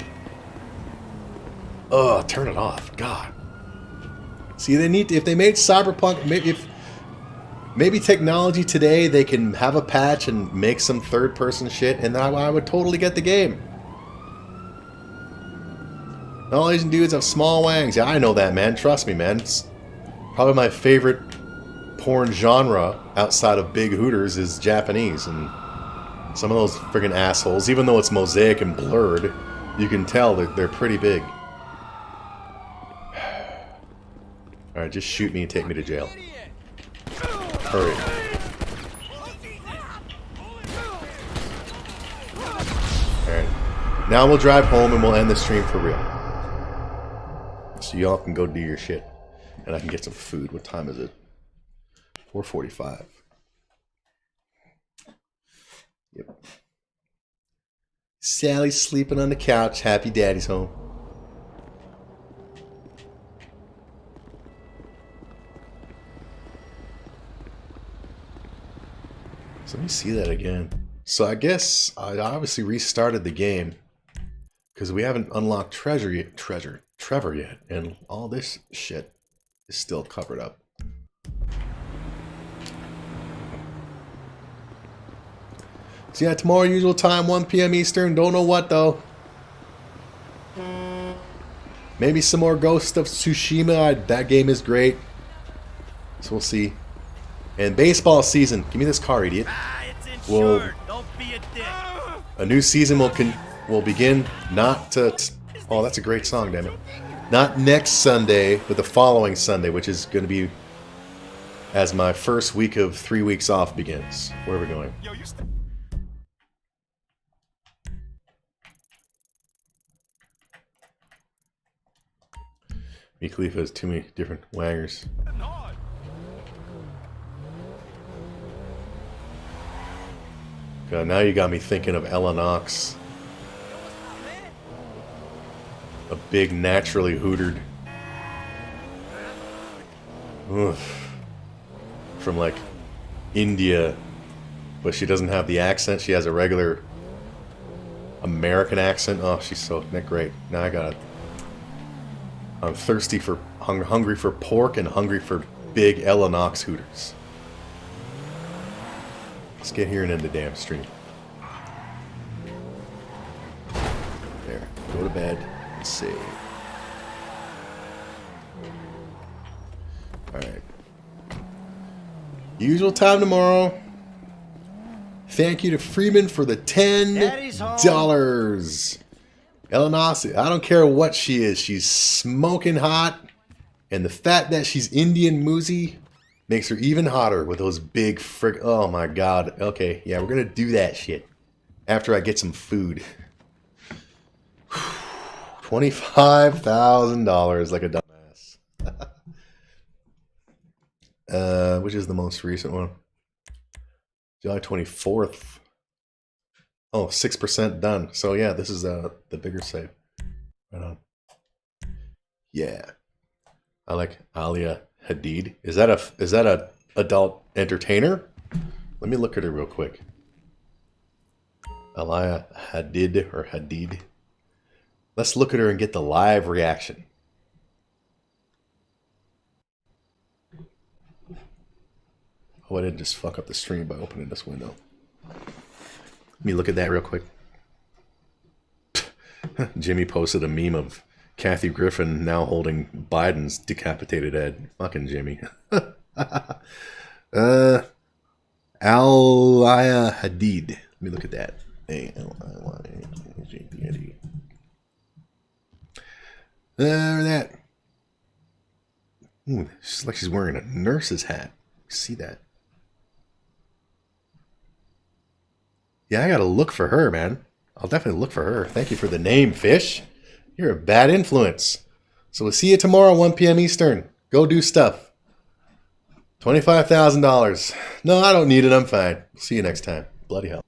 Oh, turn it off. God. See, they need to, if they made Cyberpunk, maybe technology today, they can have a patch and make some third-person shit, and I would totally get the game. All Asian dudes have small wangs. Yeah, I know that, man. Trust me, man. It's probably my favorite porn genre outside of Big Hooters is Japanese, and some of those friggin' assholes, even though it's mosaic and blurred, you can tell that they're pretty big. Alright, just shoot me and take me to jail. Hurry. Alright. Now we'll drive home and we'll end the stream for real. So y'all can go do your shit. And I can get some food. What time is it? 4:45. Yep. Sally's sleeping on the couch. Happy daddy's home. So me see that again. So I guess I obviously restarted the game because we haven't unlocked Trevor yet, and all this shit is still covered up. So yeah, tomorrow usual time, 1 p.m. Eastern. Don't know what though. Maybe some more Ghost of Tsushima. That game is great. So we'll see. And baseball season. Give me this car, idiot. It's Well, insured. Don't be a dick. a new season will begin not to... Oh, that's a great song, damn it. Not next Sunday, but the following Sunday, which is going to be as my first week of 3 weeks off begins. Where are we going? Yo, you Mia Khalifa has too many different wangers. hard. God, now you got me thinking of Ella Knox. A big, naturally hootered. Oof. From like India, but she doesn't have the accent. She has a regular American accent. Oh, she's so great. Now I got. I'm thirsty for, hungry for pork and hungry for big Ella Knox hooters. Let's get here and end the damn stream. There. Go to bed and save. Alright. Usual time tomorrow. Thank you to Freeman for the $10. Ella Knox, I don't care what she is. She's smoking hot. And the fact that she's Indian Muzi makes her even hotter with those big frick. Oh my god. Okay, yeah, we're gonna do that shit after I get some food. $25,000 like a dumbass. Which is the most recent one? July 24th. Oh, 6% done. So yeah, this is the bigger save. Right on. Yeah. I like Alia Hadid. Is that a adult entertainer? Let me look at her real quick. Alia Hadid or Hadid. Let's look at her and get the live reaction. Oh, I didn't just fuck up the stream by opening this window. Let me look at that real quick. Jimmy posted a meme of Kathy Griffin now holding Biden's decapitated head. Fucking Jimmy. Alia Hadid. Let me look at that. A-L-I-Y-A-H-A-D-I-D. That. Ooh, it's like she's wearing a nurse's hat. See that? Yeah, I gotta look for her, man. I'll definitely look for her. Thank you for the name, Fish. You're a bad influence. So we'll see you tomorrow, 1 p.m. Eastern. Go do stuff. $25,000. No, I don't need it. I'm fine. See you next time. Bloody hell.